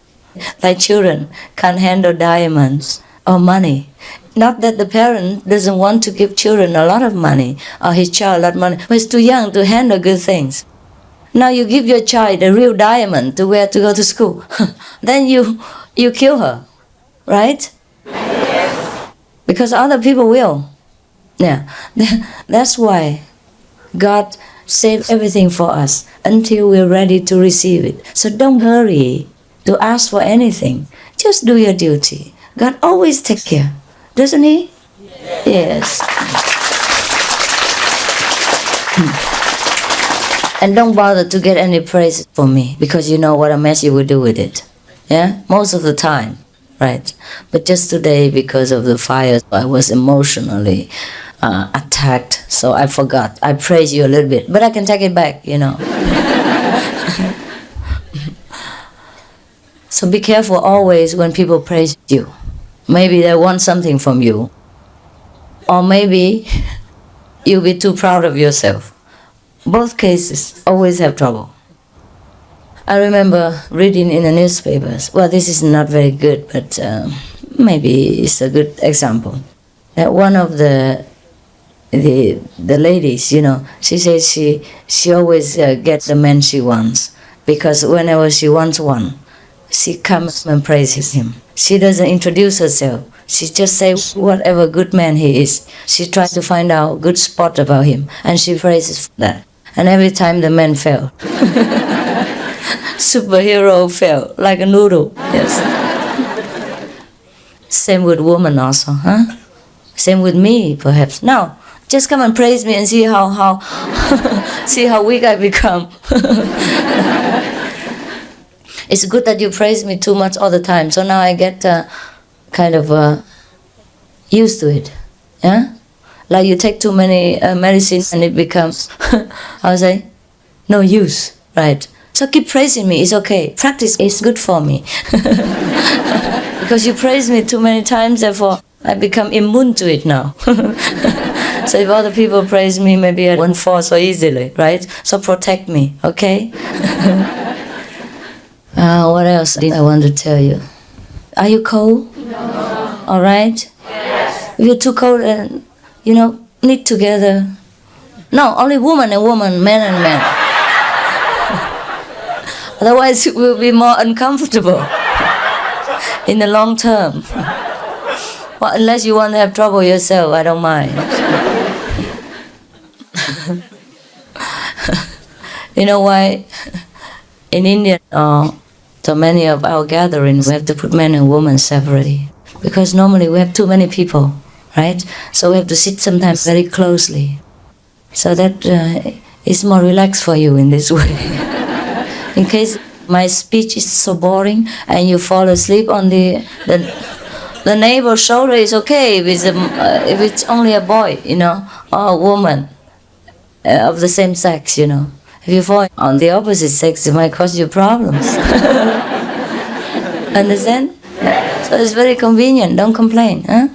S1: Like children can't handle diamonds or money. Not that the parent doesn't want to give children a lot of money or his child a lot of money, but he's too young to handle good things. Now you give your child a real diamond to wear to go to school. Then you kill her, right? Because other people will. Yeah. That's why God saved everything for us until we're ready to receive it. So don't hurry to ask for anything. Just do your duty. God always takes care, doesn't He? Yes. And don't bother to get any praise for me, because you know what a mess you will do with it. Yeah? Most of the time, right? But just today, because of the fire, I was emotionally attacked, so I forgot. I praised you a little bit, but I can take it back, you know. So be careful always when people praise you. Maybe they want something from you. Or maybe you'll be too proud of yourself. Both cases always have trouble. I remember reading in the newspapers, well, this is not very good, but maybe it's a good example, that one of the ladies, you know, she says she always gets the man she wants, because whenever she wants one, she comes and praises him. She doesn't introduce herself. She just says whatever good man he is. She tries to find out good spot about him, and she praises that. And every time the man fell. Superhero fell like a noodle. Yes. Same with women also, huh? Same with me, perhaps. Now, just come and praise me and see how see how weak I become. It's good that you praise me too much all the time. So now I get kind of used to it. Yeah? Like you take too many medicines and it becomes, how to say, no use, right? So keep praising me, it's okay. Practice is good for me. Because you praise me too many times, therefore I become immune to it now. So if other people praise me, maybe I won't fall so easily, right? So protect me, okay? What else did I want to tell you? Are you cold? No. All right? Yes. If you're too cold, you know, knit together. No, only woman and woman, man and man. Otherwise it will be more uncomfortable in the long term. Well, unless you want to have trouble yourself, I don't mind. You know why? In India, so many of our gatherings, we have to put men and women separately. Because normally we have too many people, right? So we have to sit sometimes very closely. So that is more relaxed for you in this way. In case my speech is so boring and you fall asleep on the neighbor's shoulder, is okay if it's only a boy, you know, or a woman of the same sex, you know. If you fall on the opposite sex, it might cause you problems. Understand? So it's very convenient, don't complain, huh?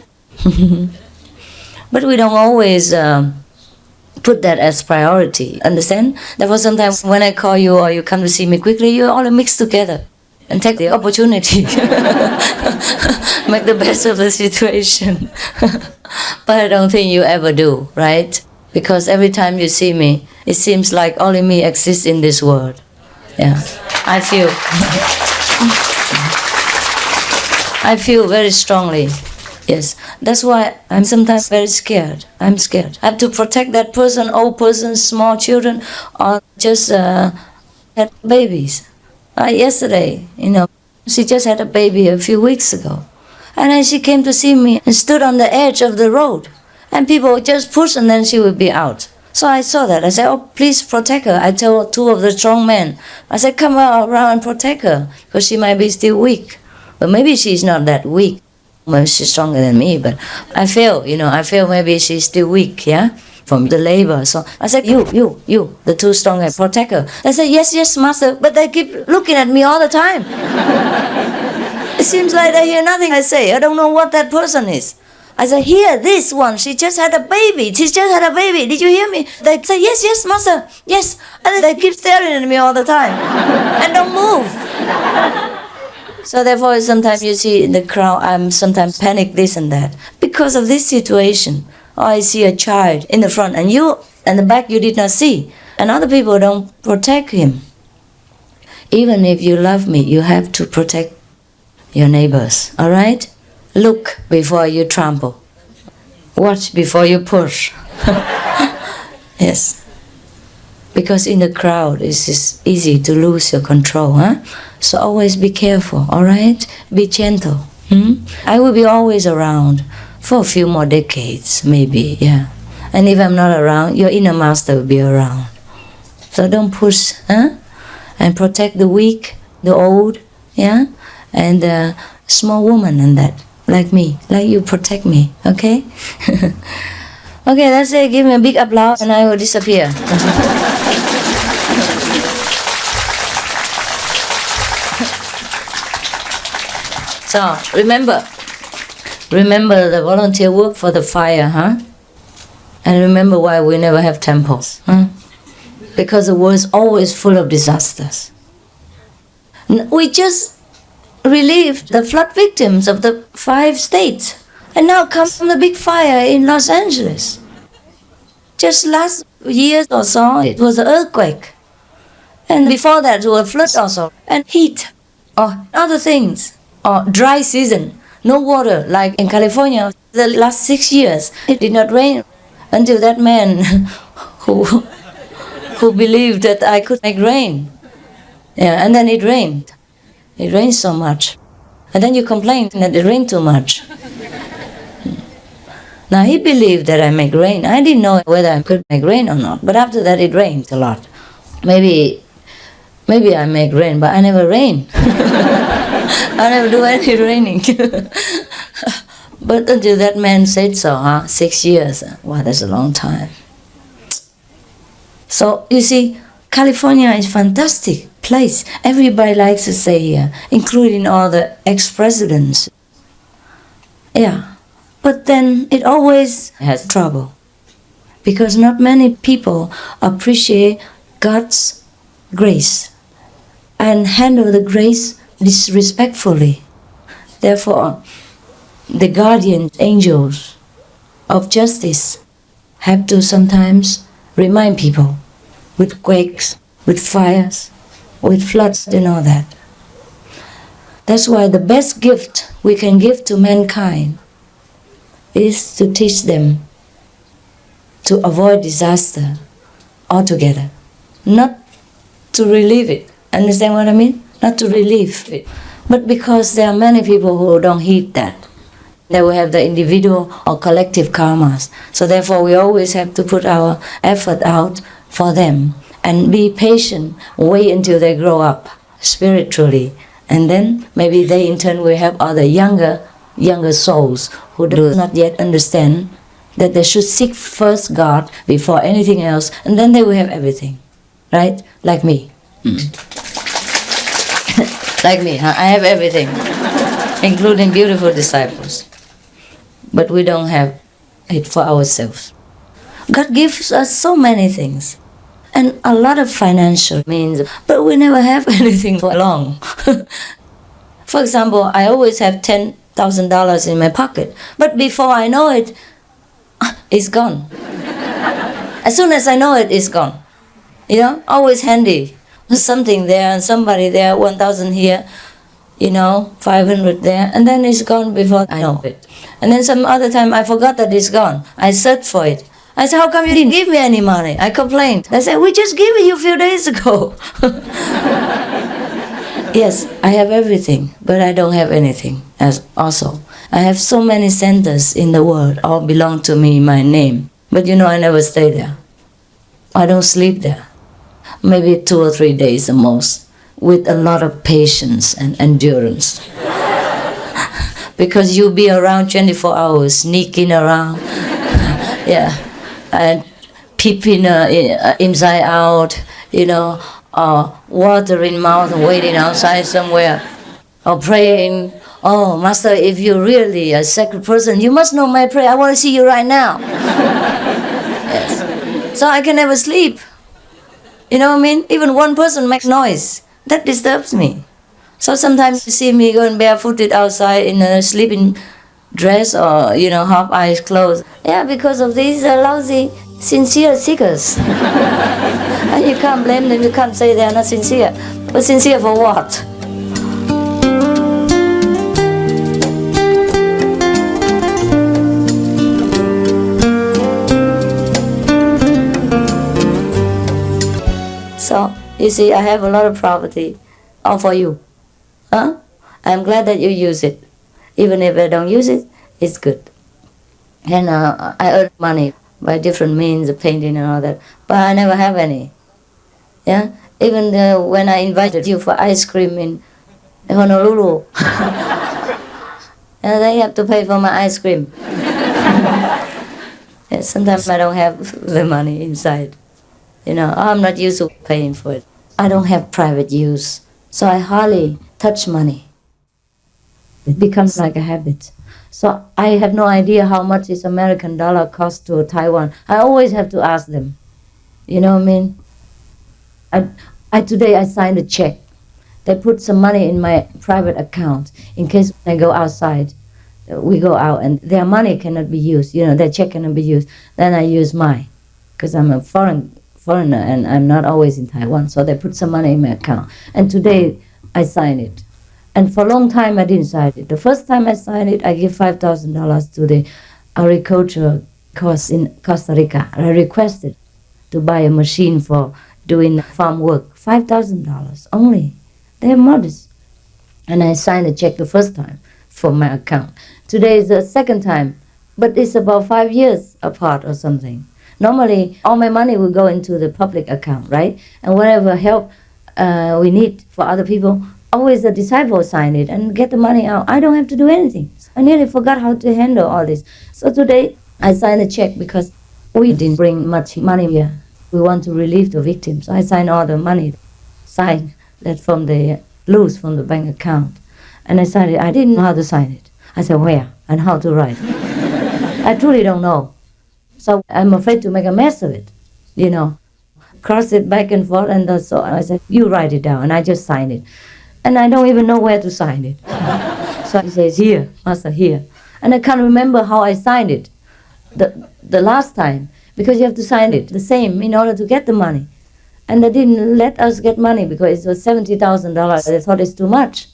S1: But we don't always put that as priority, understand? Therefore sometimes when I call you or you come to see me quickly, you all mix together and take the opportunity. Make the best of the situation. But I don't think you ever do, right? Because every time you see me, it seems like only me exists in this world. Yeah, I feel very strongly. Yes, that's why I'm sometimes very scared. I'm scared. I have to protect that person, old person, small children, or just had babies. Yesterday, you know, she just had a baby a few weeks ago. And then she came to see me and stood on the edge of the road. And people would just push and then she would be out. So I saw that. I said, oh, please protect her. I told two of the strong men. I said, come around and protect her, because she might be still weak. But maybe she's not that weak. Maybe she's stronger than me, but I feel maybe she's still weak, yeah, from the labor. So I said, you, the two strong guys, protect her. They said, yes, master, but they keep looking at me all the time. It seems like they hear nothing I say. I don't know what that person is. I said, here, this one, she just had a baby. She just had a baby. Did you hear me? They say, yes, master, yes. And they keep staring at me all the time and don't move. So therefore, sometimes you see in the crowd, I'm sometimes panic this and that because of this situation. Or I see a child in the front, and you and the back you did not see, and other people don't protect him. Even if you love me, you have to protect your neighbors. All right? Look before you trample. Watch before you push. Yes. Because in the crowd, it's just easy to lose your control, huh? So always be careful, all right? Be gentle. I will be always around for a few more decades, maybe, yeah. And if I'm not around, your inner master will be around. So don't push, huh? And protect the weak, the old, yeah? And the small woman and that, like me, like you protect me, okay? Okay, that's it. Give me a big applause and I will disappear. So, remember the volunteer work for the fire, huh? And remember why we never have temples, huh? Because the world is always full of disasters. We just relieved the flood victims of the 5 states. And now comes the big fire in Los Angeles. Just last year or so, it was an earthquake. And before that, it was a flood also. And heat, or other things. Or dry season, no water, like in California. The last 6 years, it did not rain until that man who believed that I could make rain. Yeah, and then it rained. It rained so much. And then you complain that it rained too much. Now he believed that I make rain. I didn't know whether I could make rain or not. But after that it rained a lot. Maybe I make rain, but I never rain. I never do any raining. But until that man said so, 6 years. Wow, that's a long time. So you see, California is a fantastic place. Everybody likes to stay here, including all the ex-presidents. Yeah. But then it always has trouble because not many people appreciate God's grace and handle the grace disrespectfully. Therefore, the guardian angels of justice have to sometimes remind people with quakes, with fires, with floods and all that. That's why the best gift we can give to mankind is to teach them to avoid disaster altogether, not to relieve it. Understand what I mean? Not to relieve it. But because there are many people who don't heed that. They will have the individual or collective karmas. So therefore we always have to put our effort out for them and be patient, wait until they grow up spiritually. And then maybe they in turn will help other younger souls who do not yet understand that they should seek first God before anything else, and then they will have everything, right? Like me. Like me, huh? I have everything, including beautiful disciples. But we don't have it for ourselves. God gives us so many things, and a lot of financial means, but we never have anything for long. For example, I always have $10,000 in my pocket, but before I know it, it's gone. As soon as I know it, it's gone. You know, always handy. Something there and somebody there, 1,000 here, 500 there, and then it's gone before I know it. And then some other time I forgot that it's gone. I searched for it. I said, how come you didn't give me any money? I complained. They said, we just gave it you a few days ago. Yes, I have everything, but I don't have anything as also. I have so many centers in the world, all belong to me, my name. But I never stay there. I don't sleep there. Maybe 2 or 3 days the most, with a lot of patience and endurance. Because you'll be around 24 hours, sneaking around, yeah, and peeping inside out, water in mouth, waiting outside somewhere, or praying. Oh, Master, if you're really a sacred person, you must know my prayer. I want to see you right now. Yes. So I can never sleep. You know what I mean? Even one person makes noise. That disturbs me. So sometimes you see me going barefooted outside in a sleeping dress or, half eyes closed. Yeah, because of these lousy, sincere seekers. And you can't blame them, you can't say they're not sincere. But sincere for what? So, you see, I have a lot of property, all for you. Huh? I'm glad that you use it. Even if I don't use it, it's good. And I earn money by different means of painting and all that. But I never have any. Yeah? Even when I invited you for ice cream in Honolulu, and they have to pay for my ice cream. Yeah, sometimes I don't have the money inside. I'm not used to paying for it. I don't have private use, so I hardly touch money. It becomes like a habit. So I have no idea how much this American dollar costs to Taiwan. I always have to ask them. You know what I mean? Today I signed a check. They put some money in my private account in case I go outside. We go out and their money cannot be used. Their check cannot be used. Then I use mine because I'm a foreigner and I'm not always in Taiwan. So they put some money in my account. And today I signed it. And for a long time I didn't sign it. The first time I signed it, I gave $5,000 to the agriculture course in Costa Rica. I requested to buy a machine for doing farm work. $5,000 only. They're modest. And I signed a check the first time for my account. Today is the second time, but it's about 5 years apart or something. Normally, all my money will go into the public account, right? And whatever help we need for other people, always the disciple sign it and get the money out. I don't have to do anything. I nearly forgot how to handle all this. So today, I signed a check because we didn't bring much money here. We want to relieve the victims. So I signed all the money, signed that from the loose from the bank account. And I signed it. I didn't know how to sign it. I said, where and how to write. I truly don't know. So I'm afraid to make a mess of it, cross it back and forth. And so I said, you write it down. And I just signed it. And I don't even know where to sign it. So he says, here, master, here. And I can't remember how I signed it the last time, because you have to sign it the same in order to get the money. And they didn't let us get money because it was $70,000. They thought it's too much.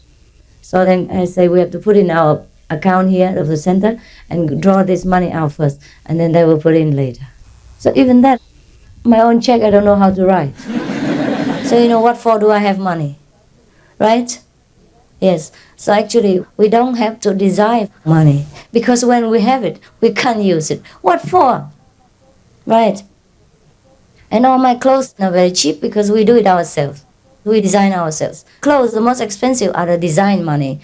S1: So then I say, we have to put in our account here of the center and draw this money out first, and then they will put in later. So even that, my own check, I don't know how to write. So what for do I have money? Right? Yes. So actually, we don't have to desire money, because when we have it, we can't use it. What for? Right? And all my clothes are very cheap because we do it ourselves. We design ourselves. Clothes, the most expensive are the design money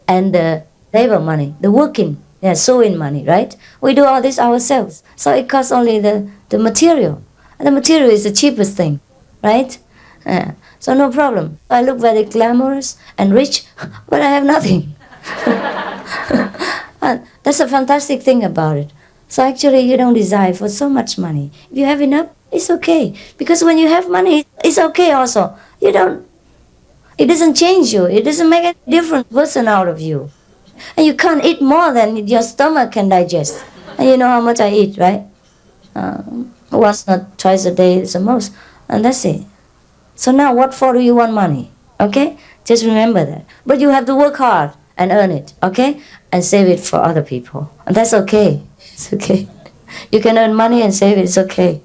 S1: and the labor money, the working, sewing money, right? We do all this ourselves. So it costs only the material. And the material is the cheapest thing, right? So no problem. I look very glamorous and rich, but I have nothing. And that's a fantastic thing about it. So actually you don't desire for so much money. If you have enough, it's okay. Because when you have money, it's okay also. It doesn't change you. It doesn't make a different person out of you. And you can't eat more than your stomach can digest. And you know how much I eat, right? Once, not twice a day is the most. And that's it. So now what for do you want money? Okay? Just remember that. But you have to work hard and earn it, okay? And save it for other people. And that's okay. It's okay. You can earn money and save it, it's okay.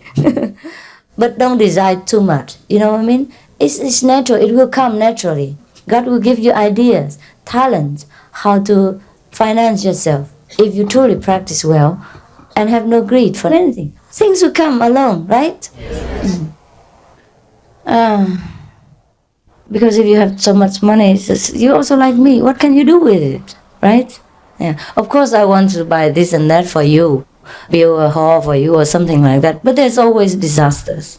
S1: But don't desire too much. You know what I mean? It's natural. It will come naturally. God will give you ideas, talents, how to finance yourself if you truly practice well and have no greed for anything. Things will come along, right? Because if you have so much money, you're also like me. What can you do with it, right? Yeah. Of course, I want to buy this and that for you, build a hall for you or something like that. But there's always disasters.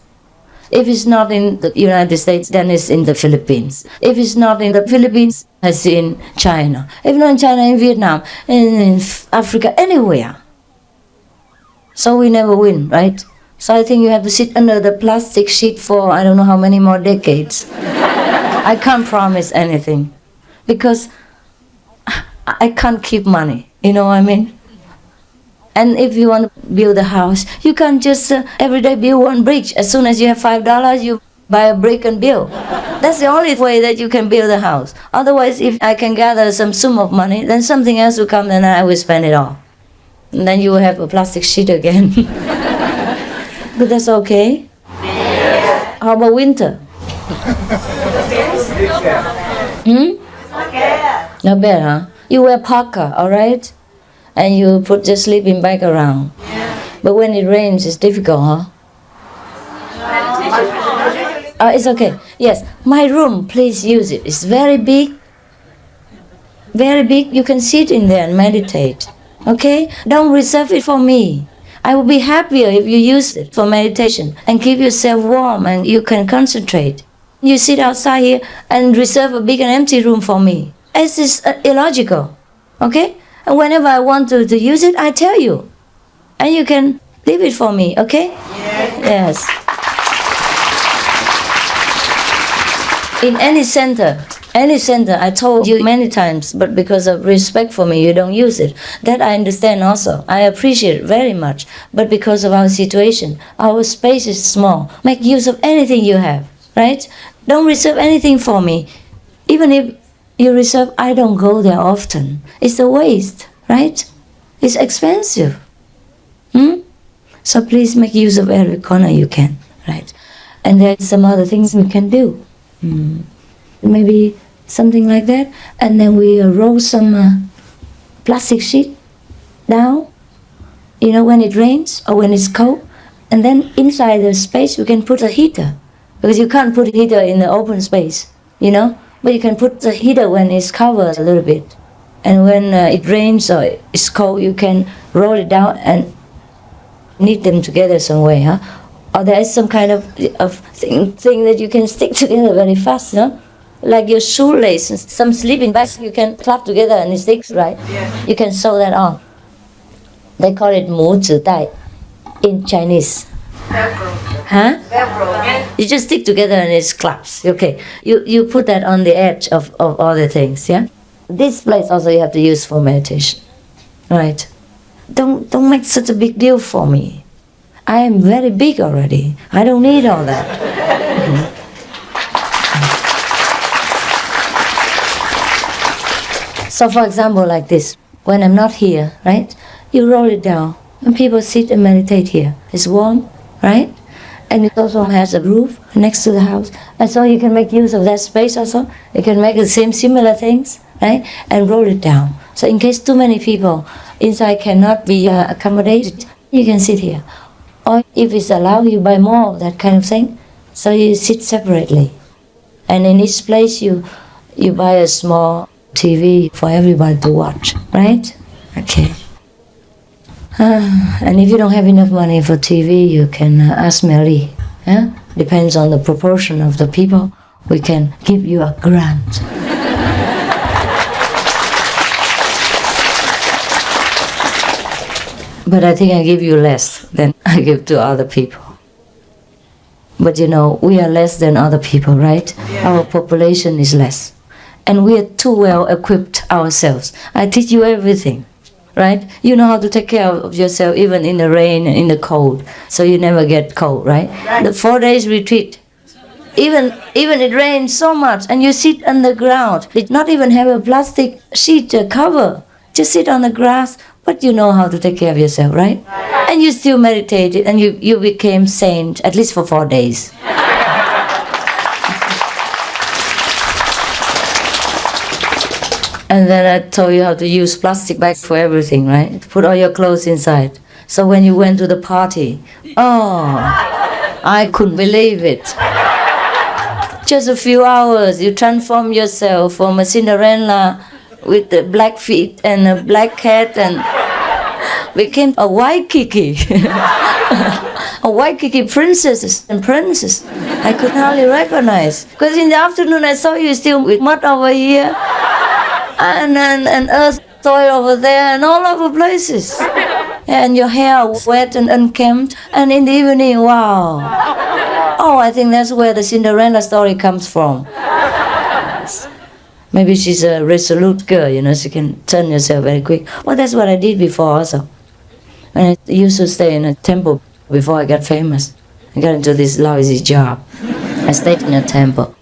S1: If it's not in the United States, then it's in the Philippines. If it's not in the Philippines, it's in China. If not in China, in Vietnam, in Africa, anywhere. So we never win, right? So I think you have to sit under the plastic sheet for I don't know how many more decades. I can't promise anything. because I can't keep money. You know what I mean? And if you want to build a house, you can't just every day build one brick. As soon as you have $5, you buy a brick and build. That's the only way that you can build a house. Otherwise, if I can gather some sum of money, then something else will come and I will spend it all. And then you will have a plastic sheet again. But that's okay. How about winter? Not bad, huh? You wear parka, all right? And you put your sleeping bag around. But when it rains, it's difficult, huh? It's okay. Yes, my room, please use it. It's very big. Very big. You can sit in there and meditate. Okay? Don't reserve it for me. I will be happier if you use it for meditation and keep yourself warm and you can concentrate. You sit outside here and reserve a big and empty room for me. It's just illogical. Okay? And whenever I want to use it, I tell you. And you can leave it for me, okay? Yes. In any center, I told you many times, but because of respect for me, you don't use it. That I understand also. I appreciate it very much. But because of our situation, our space is small. Make use of anything you have, right? Don't reserve anything for me. Even if you reserve, I don't go there often. It's a waste, right? It's expensive. So please make use of every corner you can, right? And there's some other things we can do. Maybe something like that. And then we roll some plastic sheet down, you know, when it rains or when it's cold. And then inside the space, you can put a heater. Because you can't put a heater in the open space, you know? But you can put the heater when it's covered a little bit. And when it rains or it's cold, you can roll it down and knit them together some way, huh? Or there is some kind of thing that you can stick together very fast, huh? Like your shoelace, some sleeping bags you can clap together and it sticks, right? Yeah. You can sew that on. They call it 母子带 in Chinese.
S5: Velcro.
S1: Huh?
S5: Velcro.
S1: You just stick together and it claps. Okay. You put that on the edge of all the things, yeah? This place also you have to use for meditation. Right. Don't make such a big deal for me. I am very big already. I don't need all that. So for example, like this, when I'm not here, right? You roll it down and people sit and meditate here. It's warm, right? And it also has a roof next to the house. And so you can make use of that space also. You can make the same similar things, right? And roll it down. So in case too many people inside cannot be accommodated, you can sit here. Or if it's allowed, you buy more of that kind of thing. So you sit separately. And in each place you buy a small TV for everybody to watch, right? Okay. And if you don't have enough money for TV, you can ask Mary. Yeah? Depends on the proportion of the people. We can give you a grant. But I think I give you less than I give to other people. But you know, we are less than other people, right? Yeah. Our population is less. And we are too well equipped ourselves. I teach you everything, right? You know how to take care of yourself even in the rain and in the cold, so you never get cold, right? The 4 days retreat, even it rains so much and you sit on the ground. Did not even have a plastic sheet cover. Just sit on the grass, but you know how to take care of yourself, right? And you still meditated and you became saint, at least for 4 days. And then I told you how to use plastic bags for everything, right? Put all your clothes inside. So when you went to the party, oh, I couldn't believe it. Just a few hours, you transform yourself from a Cinderella with the black feet and a black hat and became a Waikiki. A Waikiki princess and princess. I could hardly recognize. Because in the afternoon I saw you still with mud over here. And earth soil over there and all over places. And your hair wet and unkempt. And in the evening, wow. Oh, I think that's where the Cinderella story comes from. Maybe she's a resolute girl, you know, she can turn herself very quick. Well, that's what I did before also. And I used to stay in a temple before I got famous. I got into this lousy job. I stayed in a temple.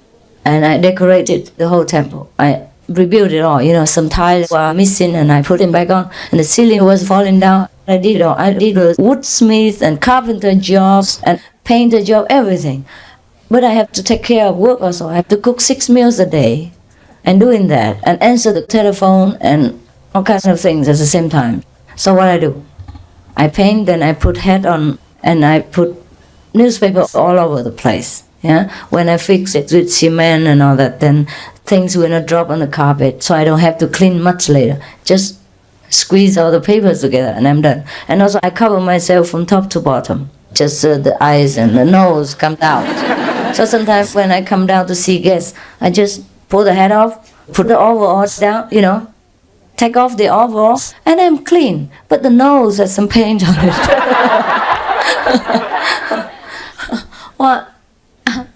S1: And I decorated the whole temple. I rebuilt it all. You know, some tiles were missing and I put them back on. And the ceiling was falling down. I did all. I did a woodsmith and carpenter jobs and painter job, everything. But I have to take care of work also. I have to cook 6 meals a day. And doing that and answer the telephone and all kinds of things at the same time. So what I do? I paint, then I put hat on and I put newspaper all over the place. Yeah, when I fix it with cement and all that, then things will not drop on the carpet, so I don't have to clean much later. Just squeeze all the papers together and I'm done. And also I cover myself from top to bottom. Just the eyes and the nose come out. So sometimes when I come down to see guests, I just pull the hat off, put the overalls down, you know, take off the overalls, and I'm clean. But the nose has some paint on it. Well,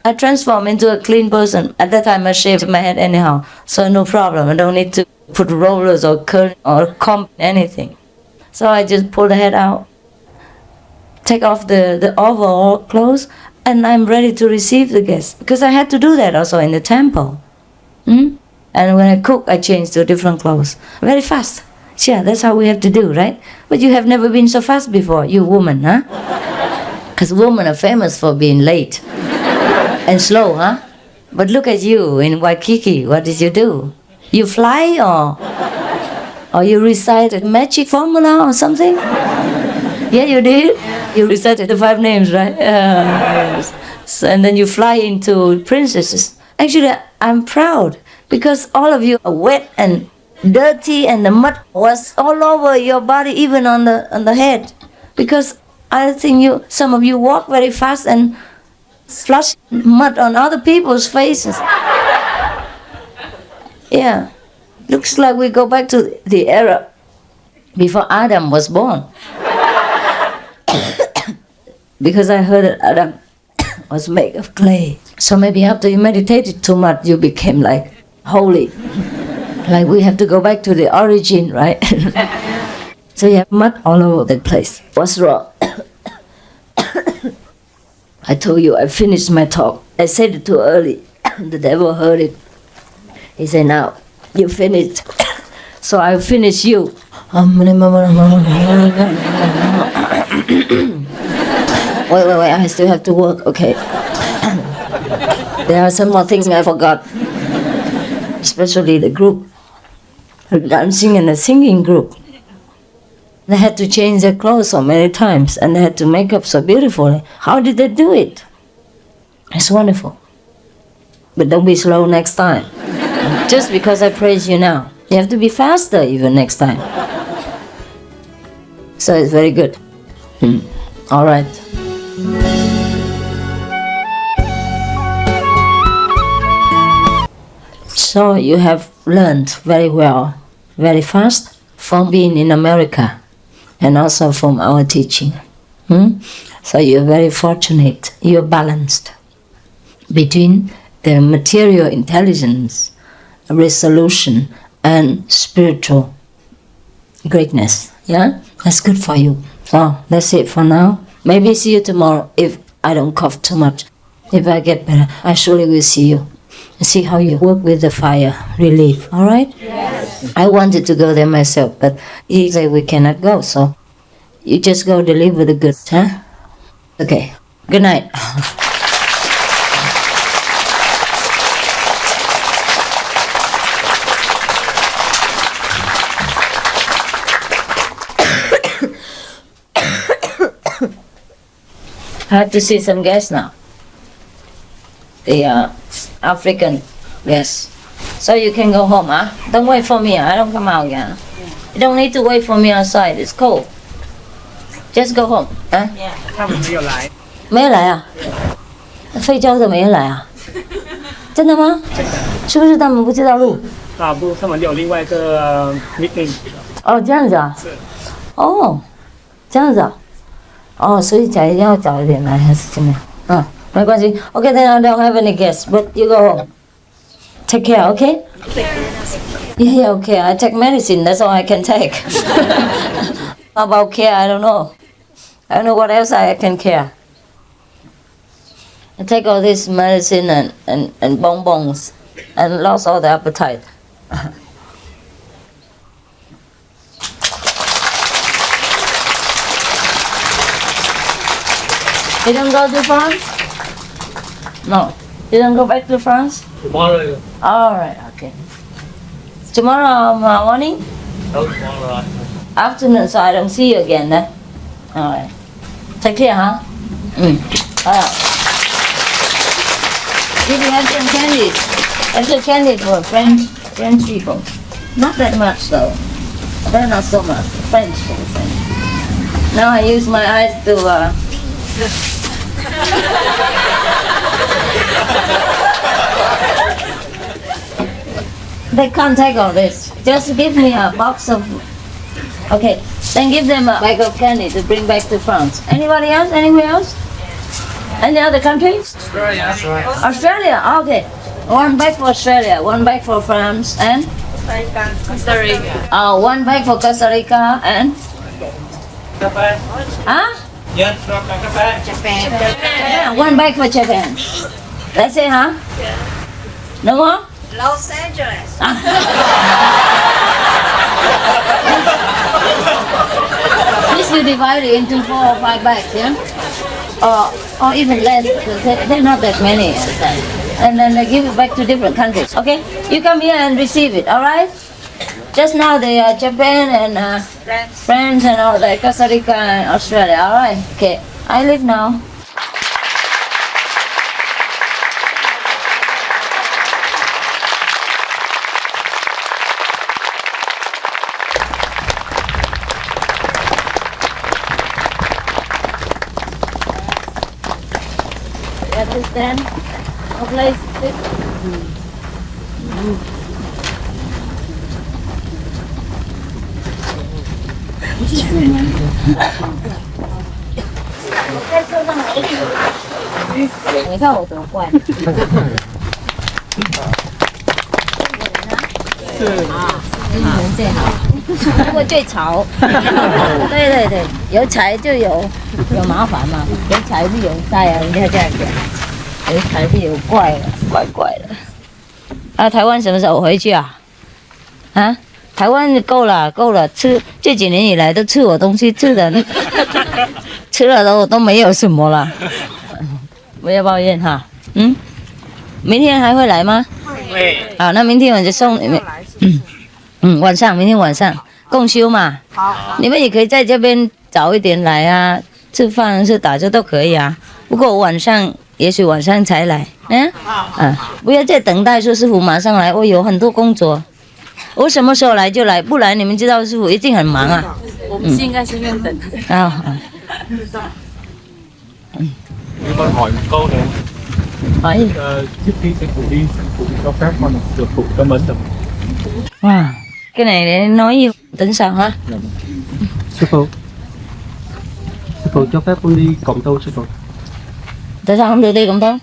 S1: I transform into a clean person. At that time I shaved my head anyhow, so no problem. I don't need to put rollers or curl or comb anything. So I just pull the head out, take off the overall clothes, and I'm ready to receive the guests. Because I had to do that also in the temple. And when I cook, I change to different clothes. Very fast. Yeah, that's how we have to do, right? But you have never been so fast before, you woman, huh? Because women are famous for being late and slow, huh? But look at you in Waikiki, what did you do? You fly or you recite a magic formula or something? Yeah, you did. You recited the 5 names, right? Yes. So, and then you fly into princesses. Actually, I'm proud because all of you are wet and dirty and the mud was all over your body, even on the head. Because I think some of you walk very fast and flush mud on other people's faces. Yeah, looks like we go back to the era before Adam was born. Because I heard that Adam was made of clay. So maybe after you meditated too much, you became like holy. Like we have to go back to the origin, right? So you have mud all over the place. What's wrong? I told you I finished my talk. I said it too early. The devil heard it. He said, now, you finished. So I'll finish you. Wait, I still have to work, okay. There are some more things I forgot. Especially the group, the dancing and the singing group. They had to change their clothes so many times and they had to make up so beautifully. How did they do it? It's wonderful. But don't be slow next time. Just because I praise you now. You have to be faster even next time. So it's very good. All right. So you have learned very well, very fast from being in America and also from our teaching. So you're very fortunate. You're balanced between the material intelligence, resolution, and spiritual greatness. Yeah, that's good for you. So that's it for now. Maybe see you tomorrow if I don't cough too much. If I get better, I surely will see you. See how you work with the fire relief, all right? Yes. I wanted to go there myself, but he said we cannot go, so you just go deliver the goods, huh? Okay, good night. I have to see some guests now. The African, yes. So you can go home, huh? Don't wait for me, I don't come out again. You don't need to wait for me outside, it's cold. Just go home, huh?
S2: 他们没有来。
S1: 没有来啊？非洲的没有来啊？真的吗？是不是他们不知道路？
S2: 啊不，他们有另外一个meeting。
S1: 哦，这样子啊？
S2: 是。
S1: 哦，这样子啊？哦，所以一定要早一点来还是怎么样？没关系。Okay, then I don't have any guests, but you go home. Take care, okay? Yeah, okay. I take medicine. That's all I can take. About care, I don't know. I don't know what else I can care. I take all this medicine and bonbons and lost all the appetite. You don't go to France? No. You don't go back to France?
S2: Tomorrow.
S1: All right, okay. Tomorrow morning?
S2: No, tomorrow.
S1: Afternoon, so I don't see you again then. All right. Take care, huh? All right. Did you have some candies? Extra candy for French people. Not that much though. They're not so much. French. Now I use my eyes to They can't take all this. Just give me a box of. Okay, then give them a bag of candy to bring back to France. Anybody else? Anywhere else? Any other countries?
S2: Australia.
S1: Australia. Okay, one bag for Australia, one bag for France, and
S5: Costa Rica.
S1: one bag for Costa Rica, and
S2: Japan.
S1: huh?
S2: Yes, Japan.
S1: Japan. One bag for Japan. That's it, huh?
S5: Yeah.
S1: No more?
S5: Los Angeles.
S1: This you divide it into 4 or 5 bags, yeah? Or even less, because they're not that many. And then they give it back to different countries, okay? You come here and receive it, all right? Just now they are Japan and France and all that, Costa Rica and Australia, all right? Okay, I leave now. Understand? No place to sit. Người khác hỗ trợ quay. 最好，不过最吵。对对对，有财就有麻烦嘛，有财就有灾啊，人家这样讲，有财就有怪了，怪怪的。啊，台湾什么时候回去啊？啊，台湾够了够了，吃这几年以来都吃我东西吃的，吃了都没有什么了，不要抱怨哈。明天还会来吗？
S2: 会。
S1: 好，那明天我就送你们。晚上，明天晚上共修嘛。好。你们也可以在这边早一点来啊，吃饭是打车都可以啊。不过晚上，也许晚上才来。不要再等待说师傅马上来，我有很多工作，我什么时候来就来，不然你们知道师傅一定很忙啊。
S5: 我们现在是用等。
S2: Em con hỏi một câu này.
S1: Hỏi gì?
S2: Trước khi sư phụ đi cho phép con được phụ cho mến được.
S1: Wow, cái này để nói gì? Tính sao hả?
S6: Sư phụ cho phép con đi cộng tu sư phụ.
S1: Tại sao không được đi cộng tu?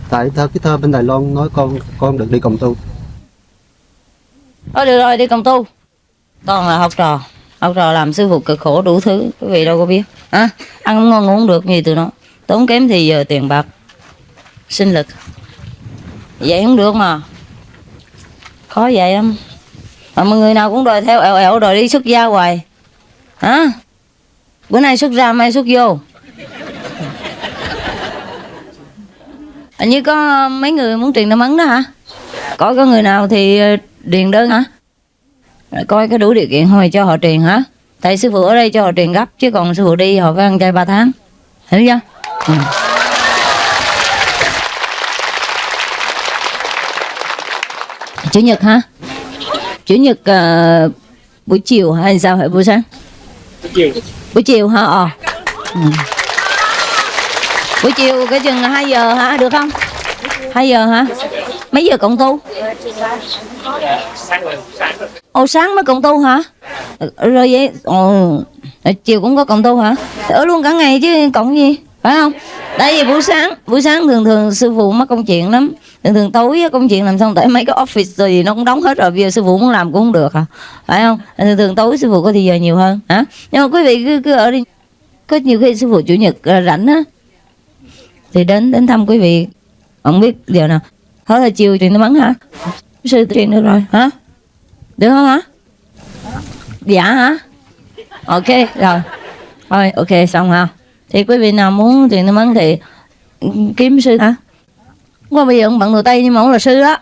S6: Tại theo cái thơ bên Đài Loan nói con được đi cộng tu.
S1: Được rồi, đi cộng tu. Con là học trò làm sư phụ cực khổ đủ thứ, quý vị đâu có biết. Ăn không ngon uống được gì từ nó, tốn kém thì giờ tiền bạc, sinh lực. Vậy không được mà, khó vậy lắm. Mà mọi người nào cũng đòi theo ẻo đòi đi xuất gia hoài. Bữa nay xuất ra mai xuất vô. Hình như có mấy người muốn truyền tâm ấn đó hả? Có người nào thì điền đơn hả? Coi cái đủ điều kiện thôi cho họ truyền hả? Tại sư phụ ở đây cho họ truyền gấp, chứ còn sư phụ đi họ phải ăn chay 3 tháng. Hiểu chưa? Chủ nhật hả? Chủ nhật buổi chiều hay sao hả? Buổi sáng? Buổi chiều hả? Buổi chiều cái chừng 2 giờ hả? Được không? 2 giờ hả? Mấy giờ cộng tu? Sáng mới cộng tu hả? Rồi vậy chiều cũng có cộng tu hả? Ở luôn cả ngày chứ cộng gì, phải không? Tại vì buổi sáng thường sư phụ mắc công chuyện lắm, thường tối á, công chuyện làm xong tại mấy cái office rồi gì nó cũng đóng hết rồi, bây giờ sư phụ muốn làm cũng không được hả, phải không? Thường tối sư phụ có thì giờ nhiều hơn hả? Nhưng mà quý vị cứ ở đi, có nhiều khi sư phụ chủ nhật rảnh á thì đến thăm quý vị, không biết giờ nào. Thôi là chiều truyền nó bắn hả? Sư truyền được rồi hả? Được không hả? Dạ hả? Ok rồi, thôi ok xong hả? Thì quý vị nào muốn truyền nó bắn thì kiếm sư hả? Qua bây giờ ông bận đồ tây nhưng mà ông là sư đó.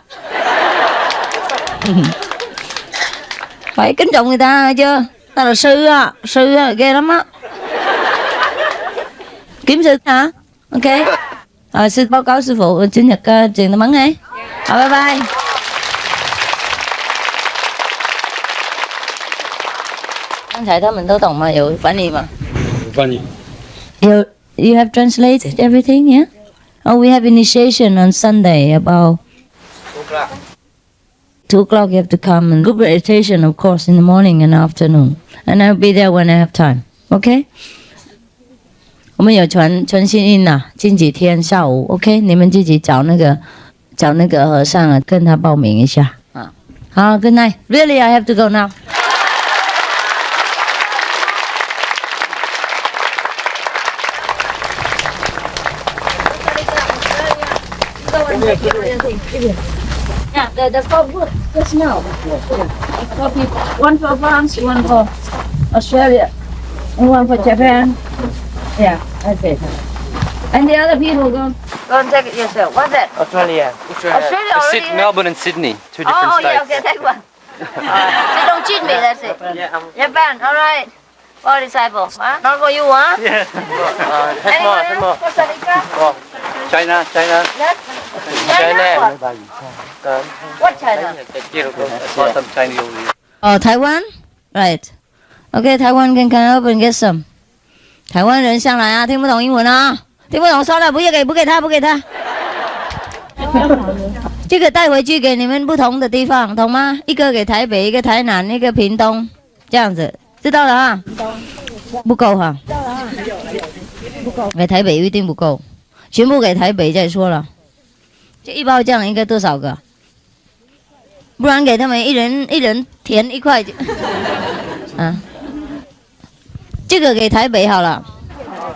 S1: Phải kính trọng người ta chưa? Ta là sư á, ghê lắm á. Kiếm sư hả? Ok. Rồi sư báo cáo sư phụ chủ nhật truyền nó bắn ấy. Bye bye. 刚才他们都懂吗？有翻译吗？
S7: 翻译。
S1: You have translated everything, yeah? Oh, we have initiation on Sunday about 2 o'clock. You have to come and group meditation, of course, in the morning and afternoon. And I'll be there when I have time. Okay? 我们有传信音呐，近几天下午 ，OK？ 你们自己找那个和尚啊，跟他报名一下啊。好 ，Good night. Really, I have to go now. Yeah, the 4 good just now. 4 people. One for France, one for Australia, and one for Japan. Yeah, that's it. And the other people go and take it yourself. What's that?
S7: Australia.
S1: Australia already.
S7: Melbourne and Sydney, 2 different
S1: Oh,
S7: states.
S1: yeah, okay, take one. So don't cheat me, that's it. Japan, all right. For disciple, huh? Not for you, huh?
S7: Yeah.
S1: Anyone
S7: Take
S1: else?
S7: more.
S1: Costa Rica?
S7: China.
S1: Yes? China? What? What China?
S7: Some Chinese over here.
S1: Oh, Taiwan? Right. Okay, Taiwan can come up and get some. 台湾人上来啊，听不懂英文啊，听不懂收了，不给他。这个带回去给你们不同的地方，懂吗？一个给台北，一个台南，一个屏东，这样子，知道了啊？不够哈，给台北一定不够，全部给台北再说了。这一包酱应该多少个？不然给他们一人填1块就，啊。这个给台北好了，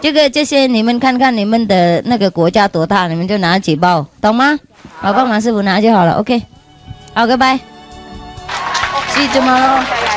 S1: 这些你们看看你们的那个国家多大，你们就拿几包，懂吗？好，帮忙师傅拿就好了。OK， 好，拜拜，see you tomorrow。